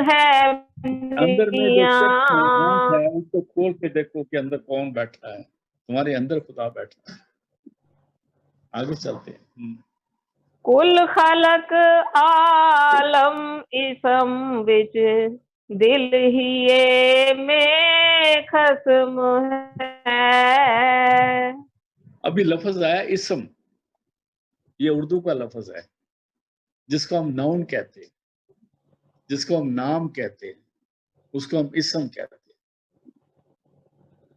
है अंदर में जो आंख मियाँ। है उसको खोल के देखो कि अंदर कौन बैठा है। तुम्हारे अंदर खुदा बैठा है। आगे चलते हैं। कुल खलक आलम इसम विच, दिल ही ये में खस्म है। अभी लफ्ज आया इसम, ये उर्दू का लफ्ज है जिसको हम नाउन कहते हैं, जिसको हम नाम कहते हैं, उसको हम इसम कहते हैं।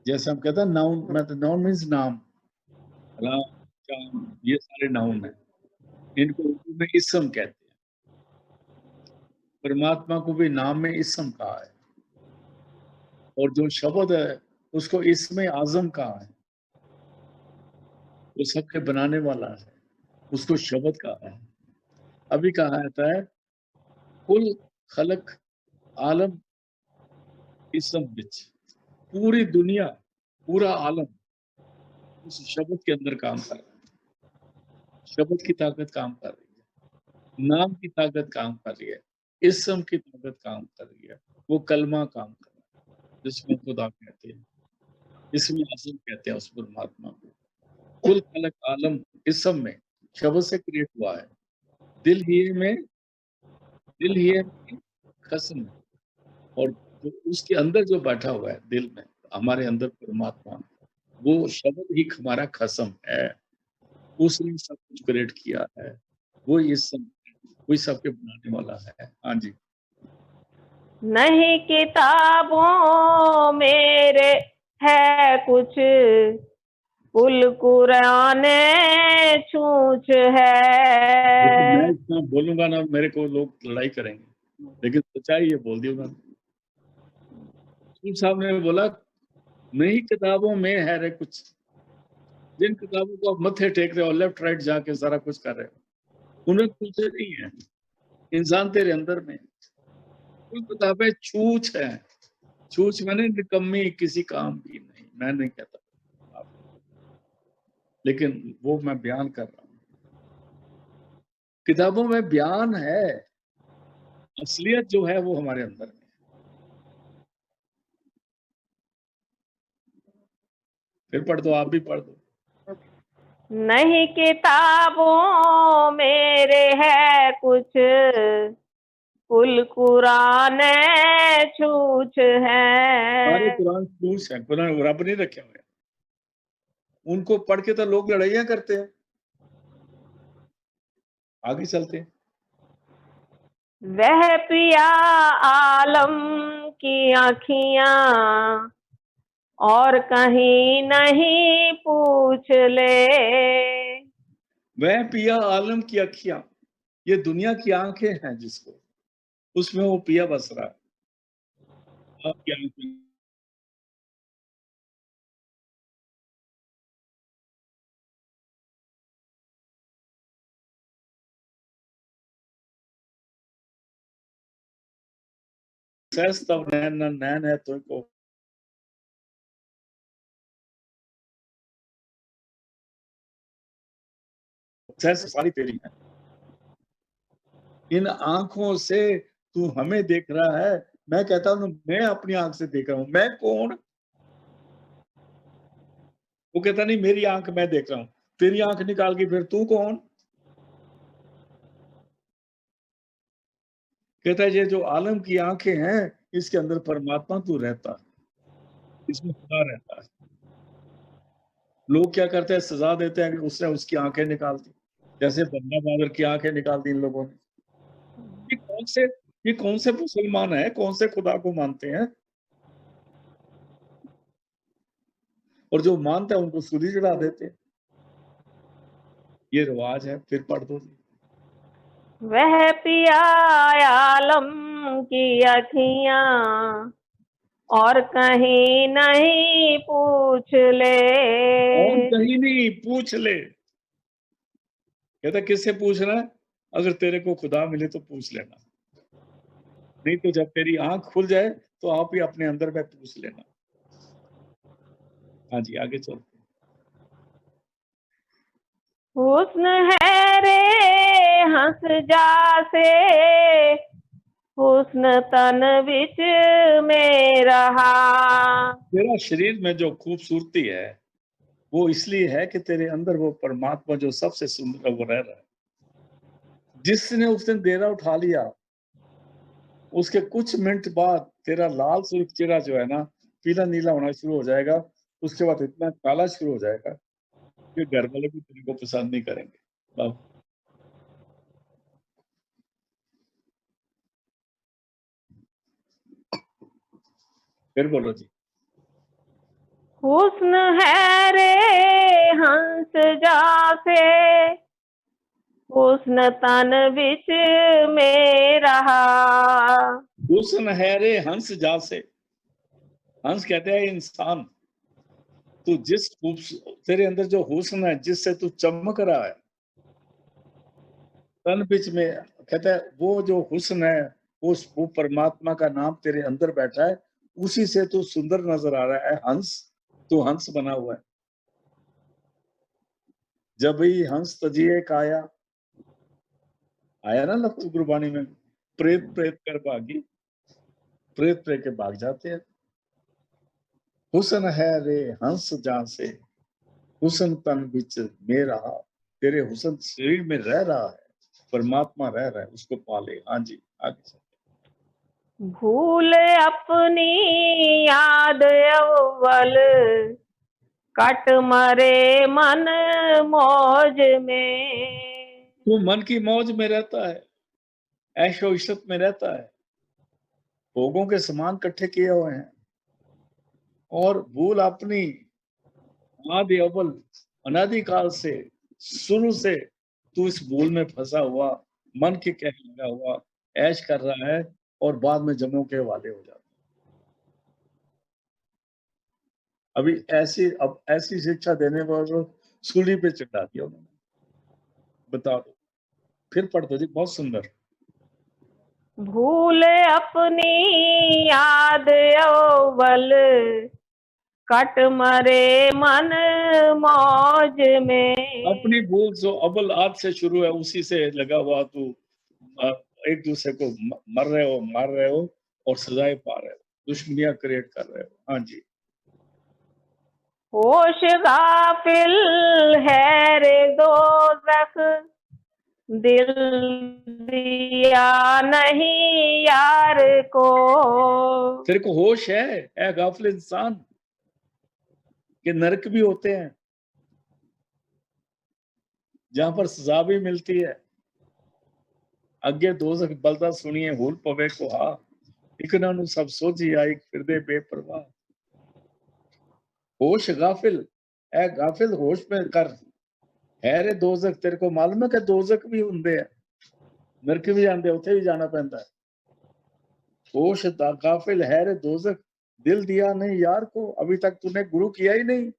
जैसे हम कहते हैं नाउन, मतलब नाउन मीन्स नाम, राम, श्याम, ये सारे नाउन है, इनको उर्दू में इसम कहते हैं। परमात्मा को भी नाम में इसम कहा है, और जो शब्द है उसको इसमें आजम कहा है। वो सबके बनाने वाला है, उसको शब्द कहा है। अभी कहा जाता है कुल खलक आलम इसम बिच, पूरी दुनिया, पूरा आलम उस शब्द के अंदर काम कर रहा है। शब्द की ताकत काम कर रही है, नाम की ताकत काम कर रही है, इसम की ताकत काम कर रही है, वो कलमा काम कर रहा है जिसको खुदा कहते हैं, इसमें आजम कहते हैं उस परमात्मा को। कुल खलक आलम इसम में शब्द से क्रिएट हुआ है। दिल ही में, दिल ही में खस्म है, और जो उसके अंदर जो बैठा हुआ है दिल में, हमारे अंदर परमात्मा, वो शब्द ही हमारा खस्म है। उसने सब कुछ क्रिएट किया है, वही सबके बनाने वाला है। हाँ जी। नहीं किताबों मेरे है कुछ, कुल कुरान छूछ लेकिन है। मैं इतना बोलूंगा ना, मेरे को लोग लड़ाई करेंगे, लेकिन सच्चाई ये बोल दी उन्होंने। साहब ने बोला नहीं किताबों में है रे कुछ, जिन किताबों को आप मत्थे टेक रहे हो, लेफ्ट राइट जाके सारा कुछ कर रहे हो, उनमें कुछ नहीं है। इंसान तेरे अंदर में, कुछ किताबें छूछ है। छूछ मैंने निकम्मी, किसी काम की नहीं, मैं नहीं कहता आप, लेकिन वो मैं बयान कर रहा हूँ। किताबों में बयान है, असलियत जो है वो हमारे अंदर में। फिर पढ़ दो, आप भी पढ़ दो। नहीं किताबों मेरे है कुछ, कुल कुरान छूछ सारे है। कुरान छूछ है, कुरान रब नहीं रखे हुए, उनको पढ़ के तो लोग लड़ाइयां करते हैं। आगे चलते हैं। वह पिया आलम की आँखियाँ और कहीं नहीं पूछ ले। वह पिया आलम की अखियां, ये दुनिया की आंखें हैं जिसको, उसमें वो पिया बस रहा है। आपकी आंखें सहज तब नैन नैन है तुमको, सहज सारी तेरी है। इन आंखों से तू हमें देख रहा है, मैं कहता हूँ मैं अपनी आंख से देख रहा हूँ, मैं कौन? वो कहता नहीं मेरी आंख मैं देख रहा हूँ, तेरी आंख निकाल के फिर तू कौन? कहता है ये जो आलम की आंखें हैं, इसके अंदर परमात्मा तू रहता है, इसमें खुदा रहता है। लोग क्या करते हैं, सजा देते हैं कि उसने उसकी आंखें निकाल दी, जैसे बंदा बहादुर की आंखें निकाल दी इन लोगों ने। ये कौन से ये कौन से मुसलमान है, कौन से खुदा को मानते हैं? और जो मानता है उनको सूली चढ़ा देते हैं। ये रिवाज है। फिर पढ़ दो। वह पिया आलम की आँखियाँ और कहीं नहीं पूछ ले। और कहीं नहीं पूछ ले। कहता किससे पूछना है? अगर तेरे को खुदा मिले तो पूछ लेना, नहीं तो जब तेरी आंख खुल जाए तो आप ही अपने अंदर में पूछ लेना। हाँ जी, आगे चलते। हुस्न है रे हंस जासे, हुस्न तन विच में रहा। तेरा शरीर में जो खूबसूरती है वो इसलिए है कि तेरे अंदर वो परमात्मा जो सबसे सुंदर है वो रह रहा है। जिसने उस दिन डेरा उठा लिया, उसके कुछ मिनट बाद तेरा लाल सुर्ख चेहरा जो है ना, पीला नीला होना शुरू हो जाएगा। उसके बाद इतना काला शुरू हो जाएगा कि घर वाले भी तेरे को पसंद नहीं करेंगे। अब फिर बोलो जी। हुस्न है रे हंस जासे, हुस्न तन विच में रहा। हुस्न है रे हंस जासे, हंस कहते हैं इंसान। तू जिस तेरे अंदर जो हुस्न है, जिससे तू चमक रहा है, तन बीच में, कहता है वो जो हुस्न है, वो परमात्मा का नाम तेरे अंदर बैठा है, उसी से तू सुंदर नजर आ रहा है। हंस, तू हंस बना हुआ है। जब ही हंस तजिए काया, आया ना लफ्ज गुरबानी में, प्रेत प्रेत कर भागी, प्रेत प्रेत के भाग जाते हैं। हुस्न है रे हंस जहां से, हुस्न तन बिच में रहा। तेरे हुस्न शरीर में रह रहा है, परमात्मा रह रहा है, उसको पाले। हाँ जी, आगे। भूल अपनी याद अव्वल, कट मरे मन मौज में। तू मन की मौज में रहता है, ऐशो इशरत में रहता है, भोगों के सामान इकट्ठे किए हुए हैं, और भूल अपनी आदि अव्वल अनादिकाल से, शुरू से तू इस भूल में फंसा हुआ, मन के कह लगा हुआ ऐश कर रहा है, और बाद में जमों के हवाले हो जाता है। अभी अब ऐसी शिक्षा देने पर सूली पे चढ़ा दिया उन्होंने। बता दो, फिर पढ़ दो जी, बहुत सुंदर। भूल अपनी याद अव्वल कट मरे मन मौज में। अपनी भूल जो अव्वल आज से शुरू है, उसी से लगा हुआ तू एक दूसरे को मर रहे हो, मार रहे हो, और सजाएं पा रहे हो, दुश्मनियां क्रिएट कर रहे हो। हाँ जी। होश गाफिल है रे दोज़ख, दिल दिया नहीं यार को। तेरे को होश है ए गाफिल इंसान, कि नरक भी होते हैं जहां पर सजा भी मिलती है। अगे दोज़ख बलदा सुनिए हुल पवे को हा, इकना नु सब सोझी आई फिरदे बेपरवाह। होश गाफिल, ए गाफिल होश में कर, है रे दोज़ख, तेरे को मालूम है कि दोज़ख भी हुंदे है, नरक भी जांदे, उत्थे भी जाना पैंदा है। होश गाफिल है रे दोज़ख, दिल दिया नहीं यार को, अभी तक तूने गुरु किया ही नहीं,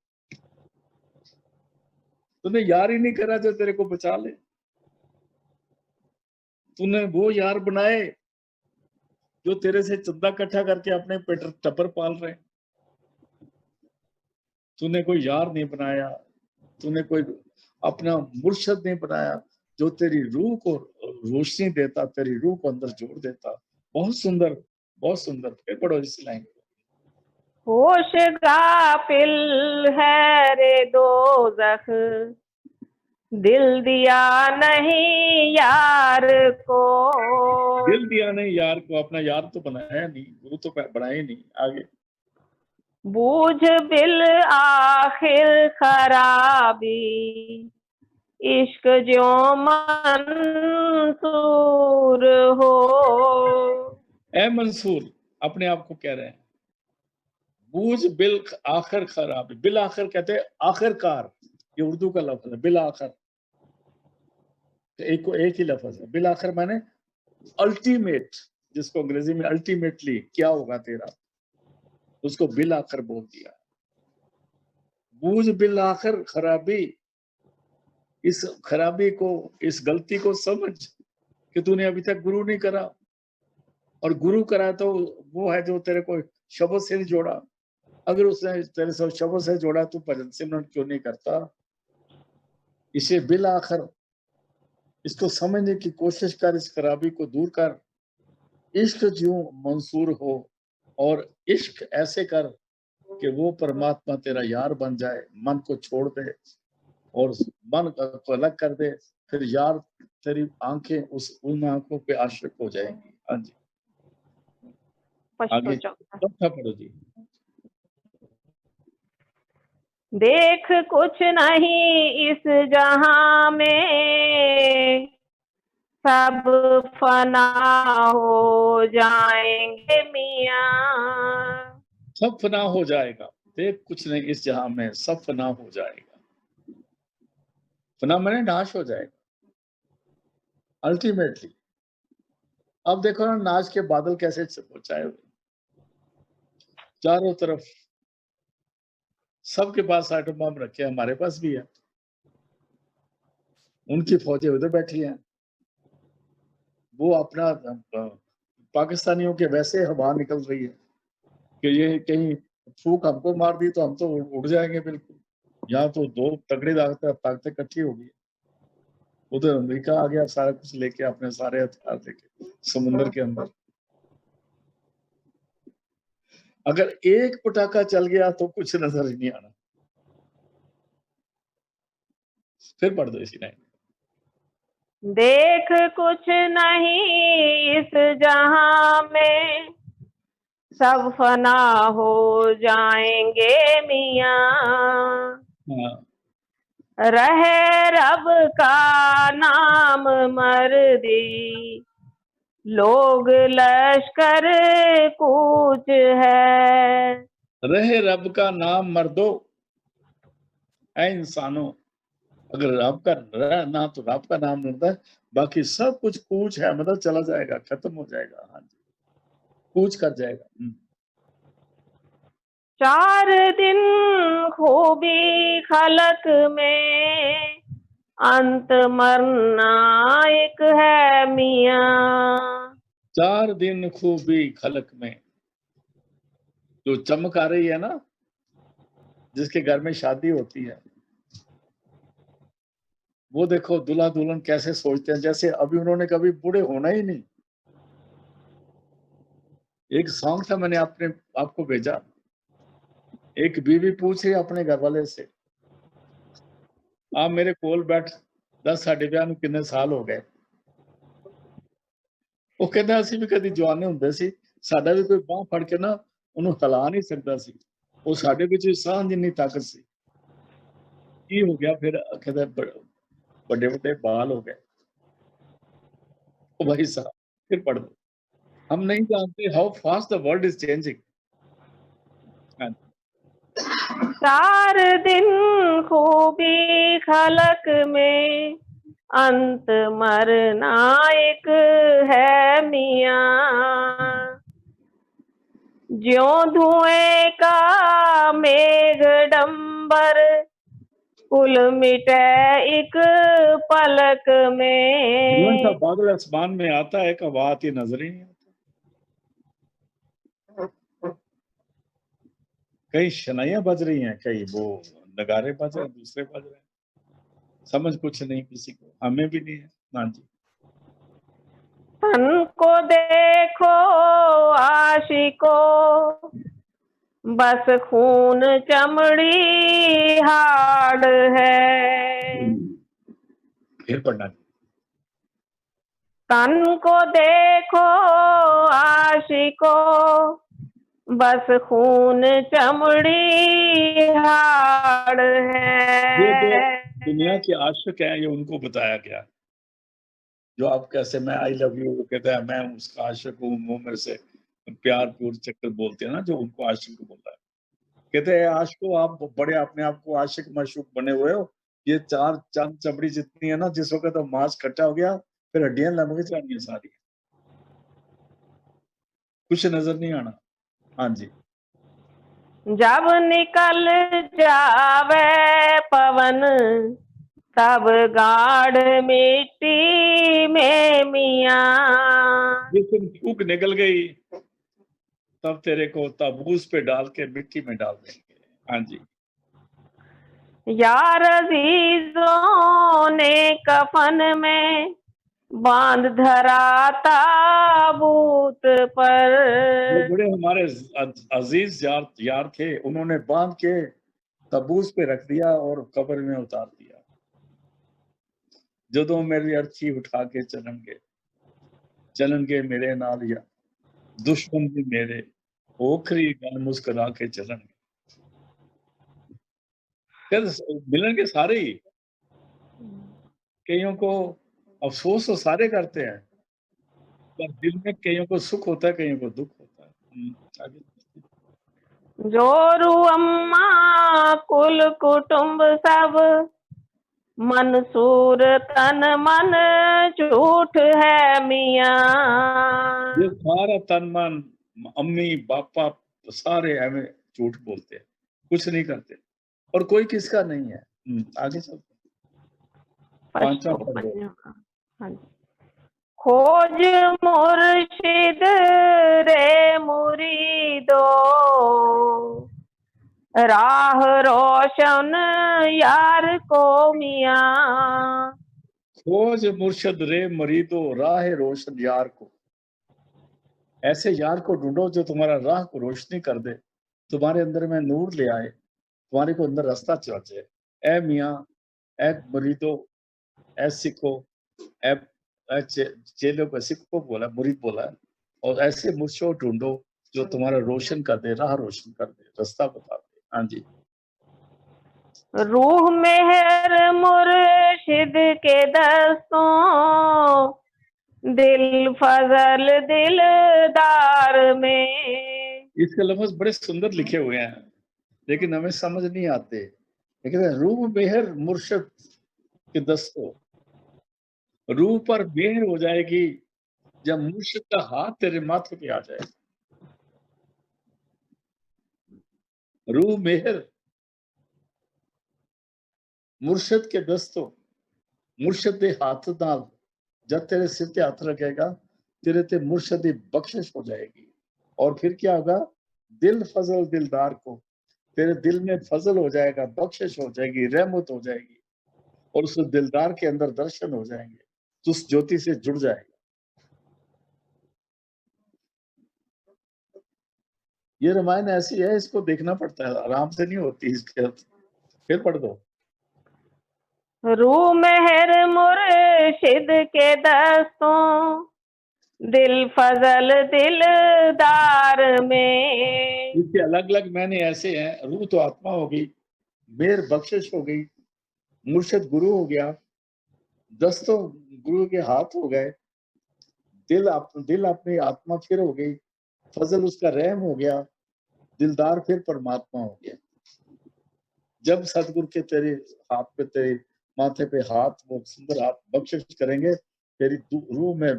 तूने यार ही नहीं करा जो तेरे को बचा ले। तूने वो यार बनाए जो तेरे से चंदा इकट्ठा करके अपने पेट टब्बर पाल रहे हैं। तूने कोई यार नहीं बनाया, तूने कोई अपना मुर्शद नहीं बनाया जो तेरी रूह को रोशनी देता, तेरी रूह को अंदर जोड़ देता। बहुत सुंदर, बहुत सुंदर। फिर पढ़ो इस लाइन को। होश गाफिल है रे दोज़ख, दिल दिया नहीं यार को। दिल दिया नहीं यार को, अपना यार तो बनाया नहीं, गुरु तो बनाया ही नहीं। आगे। बूझ बिल आखिर खराबी, इश्क जो मंसूर हो। ए मंसूर, अपने आप को कह रहे हैं, बूझ बिल आखिर खराब। बिल आखिर कहते हैं आखिरकार, ये उर्दू का लफ्ज है। बिल आखिर एक ही लफ्ज है। बिल आखिर माने अल्टीमेट, जिसको अंग्रेजी में अल्टीमेटली क्या होगा तेरा, उसको बिल आखिर बोल दिया। बूझ बिल आखिर खराबी, इस खराबी को, इस गलती को समझ कि तूने अभी तक गुरु नहीं करा, और गुरु करा तो वो है जो तेरे को शब्द से नहीं जोड़ा। अगर उसने तेरे से शब्द से जोड़ा तो भजन सिमरन क्यों नहीं करता। इसे बिल आखिर, इसको समझने की कोशिश कर, इस खराबी को दूर कर। इश्क जो मंसूर हो, और इश्क ऐसे कर कि वो परमात्मा तेरा यार बन जाए। मन को छोड़ दे और मन को अलग कर दे, फिर यार तेरी आंखें उन आंखों पे आशिक हो जाएंगी। हाँ जी। आगे चौथा पढ़ो जी। देख कुछ नहीं इस जहां में, सब फना हो जाएंगे मियाँ। सब फना हो जाएगा। देख कुछ नहीं इस जहां में, सब फना हो जाएगा। फना माने नाश हो जाएगा अल्टीमेटली। अब देखो ना, नाश के बादल कैसे छाए हुए, चारों तरफ। सबके पास एटम बम रखे, हमारे पास भी है। उनकी फौजें उधर बैठी हैं, वो अपना पाकिस्तानियों के वैसे हवा निकल रही है कि ये कहीं फूक हमको मार दी तो हम तो उड़ जाएंगे बिल्कुल। यहाँ तो दो तगड़ी ताकतें इकट्ठी होगी। उधर अमेरिका आ गया सारा कुछ लेके, अपने सारे हथियार लेके समुद्र के अंदर। अगर एक पटाखा चल गया तो कुछ नजर ही नहीं आना। फिर पढ़ दो इसी लाइन। देख कुछ नहीं इस जहां में, सब फना हो जाएंगे मियाँ। हाँ, रहे रब का नाम मर्दी, लोग लश्कर कूच है। रहे रब का नाम मर्दो, ऐ इंसानों, अगर रब का रहा ना तो रब का नाम रहता है, बाकी सब कुछ कूच है, मतलब चला जाएगा, खत्म हो जाएगा। हाँ जी, कूच कर जाएगा। 4 दिन खूबी खलक में, अंत मरना एक है मियाँ। 4 दिन खूबी खलक में, जो चमक आ रही है ना, जिसके घर में शादी होती है, वो देखो दूल्हा दुल्हन कैसे सोचते हैं जैसे अभी उन्होंने कभी बूढ़े होना ही नहीं। एक सॉन्ग था, मैंने आपको भेजा। एक बीवी पूछ रही है अपने घर वाले से, आप मेरे कोल बैठ, 10 साढ़े ब्याह ਨੂੰ कितने साल हो गए। ਉਹ ਕਹਿੰਦਾ ਅਸੀਂ ਵੀ ਕਦੀ ਜਵਾਨੇ ਹੁੰਦੇ ਸੀ, ਸਾਡਾ ਵੀ ਕੋਈ ਬਾਹ ਫੜ ਕੇ ਨਾ ਉਹਨੂੰ ਹਿਲਾ ਨਹੀਂ ਸਕਦਾ ਸੀ, ਉਹ ਸਾਡੇ ਵਿੱਚ ਸਾਹ ਜਿੰਨੀ ਤਾਕਤ ਸੀ। ਕੀ ਹੋ ਗਿਆ ਫਿਰ, ਕਹਿੰਦਾ ਵੱਡੇ ਵੱਡੇ ਬਾਲ ਹੋ ਗਏ। ओ भाई साहब, फिर पढ़ दो। हम नहीं जानते how fast the world is changing. 4 दिन खूबी खलक में, अंत मरना एक है मियाँ। ज्यों धुएं का मेघ डंबर, कुल मिटे एक पलक कौन सा में। बादल आसमान में आता है का बात ही नजर ही नहीं आता। कई शनाइयां बज रही हैं, कई वो नगारे बज रहे हैं, दूसरे बज रहे हैं, समझ कुछ नहीं किसी को, हमें भी नहीं है। हाँ जी, तन को देखो आशिको, बस खून चमड़ी हाड़ है। फिर पढ़ना। तन को देखो आशिको, बस खून चमड़ी हाड़ ये जो है। दुनिया के आशिक हैं, ये उनको बताया गया। जो आप कैसे मैं आई लव यू, वो कहता है मैं उसका आशिक हूँ, वो मेरे से प्यार प्यूर चक्कर बोलते हैं ना, जो उनको आशिक बोलता है। कहते हैं आशिको, आप बड़े अपने आप को आशिक माशूक बने हुए हो, ये 4 चंद चमड़ी जितनी है ना, जिस वक्त तो मांस इकट्ठा हो गया, फिर हड्डियां लमक जानी है सारी, कुछ नजर नहीं आना। हाँ जी, जब निकल जावे पवन, तब गाढ़ मिट्टी में मियाँ। जिस दिन फूक निकल गई, तब तेरे को ताबूस पे डाल के मिट्टी में डाल देंगे। हाँ जी, यार अजीजों ने कफन में बांध धरा ताबूत जो पर। बड़े हमारे अजीज यार थे, उन्होंने बांध के तबूस पे रख दिया और कब्र में उतार दिया। जदों मेरी अर्थी उठा के चलनगे मेरे नाल या दुश्मन भी मेरे, ओखरी गल मुस्कुरा के चलनगे। फिर मिलेंगे सारे ही, कईयों को अफसोस तो सारे करते हैं, पर दिल में कईयों को सुख होता है, कईयों को दुख होता है। आगे। जोरू अम्मा कुल कुटुंब सब, मंसूर तन मन झूठ है मियाँ। ये सारा तन मन, अम्मी पापा सारे हमें झूठ बोलते हैं, कुछ नहीं करते, और कोई किसका नहीं है। आगे चलते हैं। पांचवा पश्तो पढ़ लो। पंजा। हाँ जी। खोज मुर्शिद रे मुरीदो, राह रोशन यार को मियाँ। खोज मुर्शद रे मरीदो, राह रोशन यार को, ऐसे यार को ढूंढो जो तुम्हारा राह को रोशनी कर दे, तुम्हारे अंदर में नूर ले आए, तुम्हारे को अंदर रास्ता चले। ए मियाँ, ए मुरीदो, ए सिखो, ए चेलों को, सिख को बोला, मुरीद बोला, और ऐसे मुर्शों ढूंढो जो तुम्हारा रोशन कर दे, राह रोशन कर दे, रास्ता बता दे। हाँ जी। रूह मेहर मुर्शिद के दस्तों, दिल फजल दिलदार में। इसके लफ्ज बड़े सुंदर लिखे हुए हैं, लेकिन हमें समझ नहीं आते। लेकिन रूह मेहर मुर्शिद के दस्तों, रूह पर मेहर हो जाएगी जब मुर्शिद का हाथ तेरे माथे पे आ जाए। रूह मेहर मुर्शिद के दस्तों, मुर्शिद दे हाथ नाल जब तेरे सिर पे हाथ रखेगा, तेरे ते मुर्शिद दी बख्शिश हो जाएगी। और फिर क्या होगा? दिल फजल दिलदार को, तेरे दिल में फजल हो जाएगा, बख्शिश हो जाएगी, रहमत हो जाएगी, और उस दिलदार के अंदर दर्शन हो जाएंगे, तो उस ज्योति से जुड़ जाएगा। ये रामायण ऐसी है, इसको देखना पड़ता है, आराम से नहीं होती इसके। फिर पढ़ दो। रूह मेहर मुर्शिद के दस्तों, दिल फजल दिलदार में। इसके अलग अलग मैंने ऐसे हैं। रूह तो आत्मा हो गई, मेहर बख्शिश हो गई, मुर्शिद गुरु हो गया, दस्तों गुरु के हाथ हो गए, दिल अपनी आत्मा फिर हो गई, फजल उसका रहम हो गया, दिलदार फिर परमात्मा हो गया। जब सतगुरु के तेरे हाथ पे, तेरे माथे पे हाथ, वो सुंदर हाथ बख्शिश करेंगे, तेरी रूह में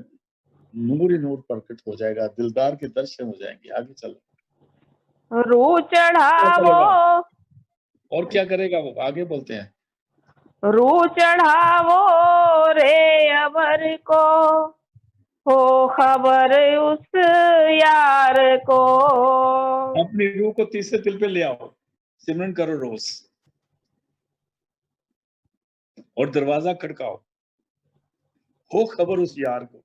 नूर ही नूर प्रकट हो जाएगा, दिलदार के दर्शन हो जाएंगे। आगे चलो। रूह क्या चढ़ावो, करेगा और क्या करेगा वो? आगे बोलते हैं। रूह चढ़ावो रे अबर को, हो खबर उस यार को। अपनी रूह को तीसरे दिल पे ले आओ, सिमरन करो रोज, और दरवाजा खड़काओ, हो खबर उस यार को,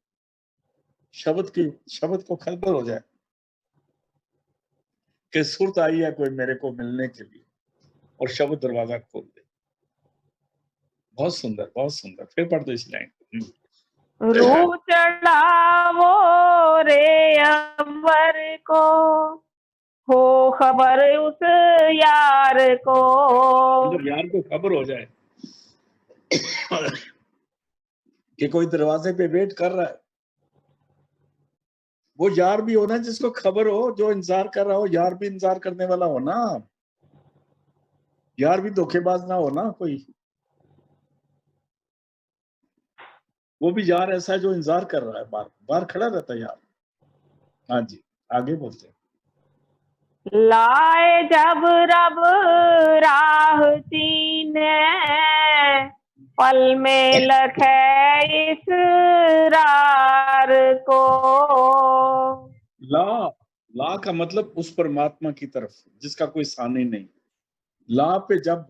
शब्द को खबर हो जाए कि सुरत आई है कोई मेरे को मिलने के लिए, और शब्द दरवाजा खोल दे। बहुत सुंदर, बहुत सुंदर। फिर पढ़ दो इस लाइन को। रूह चढ़ावो रे अबर को, हो खबर उस यार को। मतलब यार को खबर हो जाए कि कोई दरवाजे पे वेट कर रहा है। वो यार भी होना जिसको खबर हो, जो इंतजार कर रहा हो, यार भी इंतजार करने वाला हो ना, यार भी धोखेबाज ना हो ना कोई। वो भी यार ऐसा है जो इंतजार कर रहा है, बार बार खड़ा रहता है यार। हाँ जी, आगे बोलते हैं। लाए जब रब राह चीने, पल में लखे इसरार को। ला, ला का मतलब उस परमात्मा की तरफ जिसका कोई सानी नहीं। ला पे जब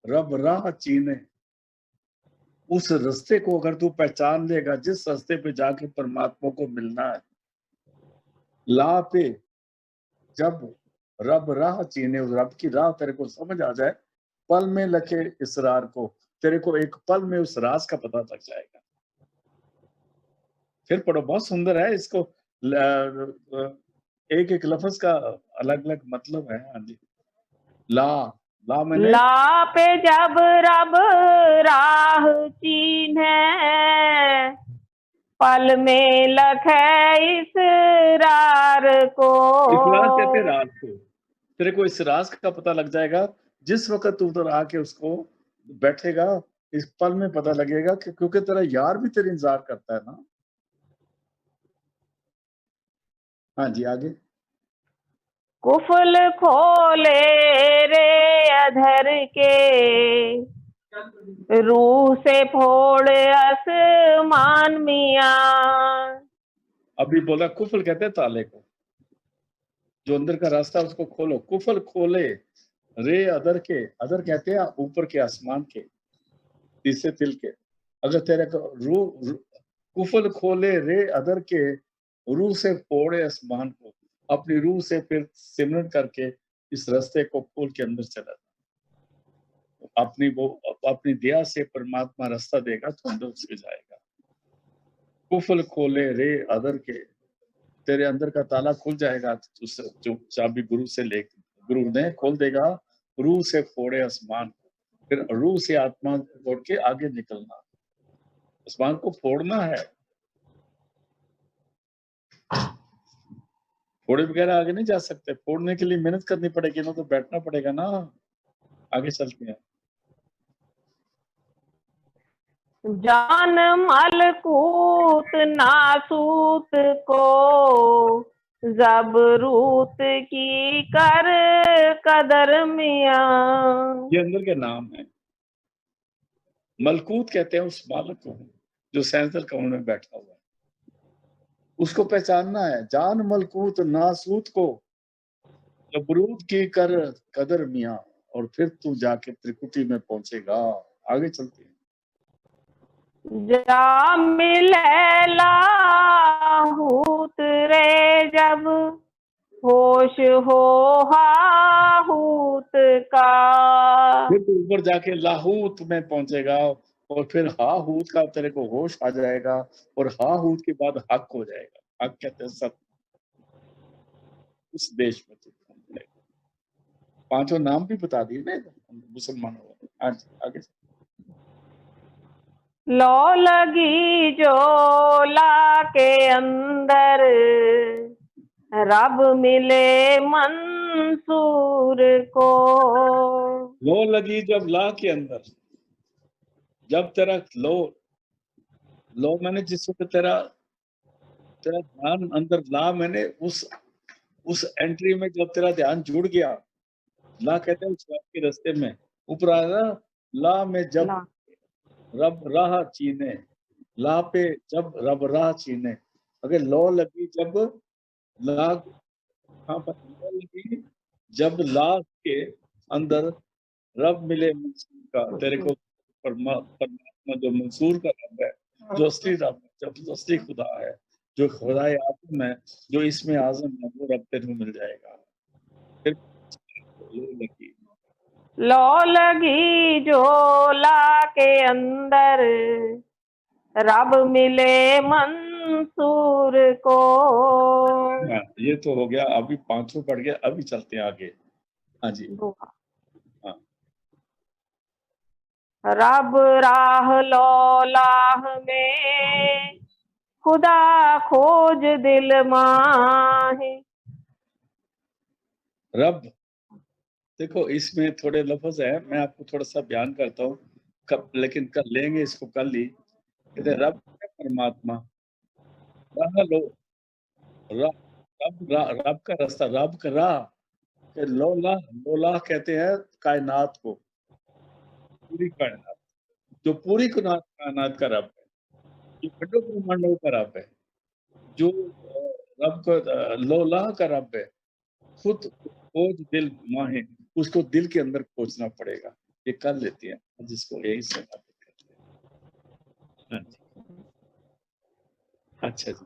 रब राह चीने, उस रास्ते को अगर तू पहचान लेगा, जिस रास्ते पे जाके परमात्मा को मिलना है, ला पे जब रब राह चीने, उस रब की राह तेरे को समझ आ जाए, पल में लखे इसरार को, तेरे को एक पल में उस राज का पता लग जाएगा। फिर पढ़ो, बहुत सुंदर है। इसको एक एक लफ्ज का अलग अलग मतलब है। हाँ जी। ला, ला मैंने ला पे जब रब राह चीन्हे, पल में लखे इसरार को। इसरार कहते हैं राज को। तेरे को इस राज का पता लग जाएगा जिस वक्त तू उधर आके उसको बैठेगा, इस पल में पता लगेगा कि क्योंकि तेरा यार भी तेरा इंतजार करता है ना। हाँ जी, आगे। कुफल खोले रे अधर के, रूह से फोड़ आसमान मियां। अभी बोला कुफल कहते हैं ताले को, जो अंदर का रास्ता उसको खोलो। कुफल खोले रे अदर के, अदर कहते हैं ऊपर के आसमान के, तीसरे तिल के। अगर तेरे को रूह, कुफल खोले रे अदर के, रूह से फोड़े आसमान को, अपनी रूह से फिर सिमरन करके इस रास्ते को खोल के अंदर चला, अपनी दया से परमात्मा रास्ता देगा तो अंदर से जाएगा। कुफल खोले रे अदर के, तेरे अंदर का ताला खुल जाएगा, उस जो चाबी गुरु ने खोल देगा, रूह से फोड़े आसमान, फिर रूह से आत्मा को फोड़ के आगे निकलना, आसमान को फोड़ना है, फोड़े बगैर आगे नहीं जा सकते, फोड़ने के लिए मेहनत करनी पड़ेगी ना, तो बैठना पड़ेगा ना। आगे चलते हैं। जान मलकूत नासूत को, जबरूत की कर कदर मियां। ये अंदर के नाम है। मलकूत कहते हैं उस मालिक को जो सैंसर कौन में बैठा हुआ है, उसको पहचानना है। जान मलकूत नासूत को, जबरूत की कर कदर मियां, और फिर तू जाके त्रिकुटी में पहुंचेगा। आगे चलते हैं। जा मिले लाहूत रे जब, होश हो हाहूत का। फिर तू ऊपर जाके लाहूत में पहुंचेगा, और फिर हाहूत का तेरे को होश आ जाएगा, और हाहूत के बाद हक हो जाएगा। हक कहते हैं सत्य। उस देश में तू पहुंच जाएगा। पांचों नाम भी बता दिए ना मुसलमानों को। आज आगे लो लगी जो ला के अंदर, रब मिले मंसूर को। लो लगी जब ला के अंदर, जब तेरा लो मैंने जिस वक्त तेरा ध्यान अंदर ला, मैंने उस एंट्री में जब तेरा ध्यान जुड़ गया, ला कहते हैं उस रब के रास्ते में ऊपर आ रहा, ला में जब रब राह चीने, ला पे जब रब राह चीने। अगर लो लगी जब ला, हाँ पर लो लगी जब ला के अंदर रब मिले मंसूर का, तेरे को परमात्मा जो मंसूर का रब है, जो असली रब है, जो असली खुदा है, जो खुदाए आज़म है, जो इसमें आज़म है, वो रब तेरे को मिल जाएगा। फिर लो लगी जो ला के अंदर, रब मिले मंसूर को। ये तो हो गया, अभी पांचों पढ़ गया, अभी चलते हैं आगे। हाँ जी। हाँ। रब राह लो लाह में, खुदा खोज दिल माहे। रब, देखो इसमें थोड़े लफ्ज है, मैं आपको थोड़ा सा बयान करता हूँ कब, लेकिन कर लेंगे इसको कल ही। कहते रब है परमात्मा, राह लो, रब का रास्ता, रब का राह, लोला कहते हैं कायनात को, पूरी कायनात, जो पूरी कायनात का रब है, जो खंडों ब्रह्मांडों का रब है, जो रब को लोला का रब है, खुद खोज दिल माहे, उसको दिल के अंदर खोजना पड़ेगा। ये कर लेती है जिसको यही से। अच्छा जी।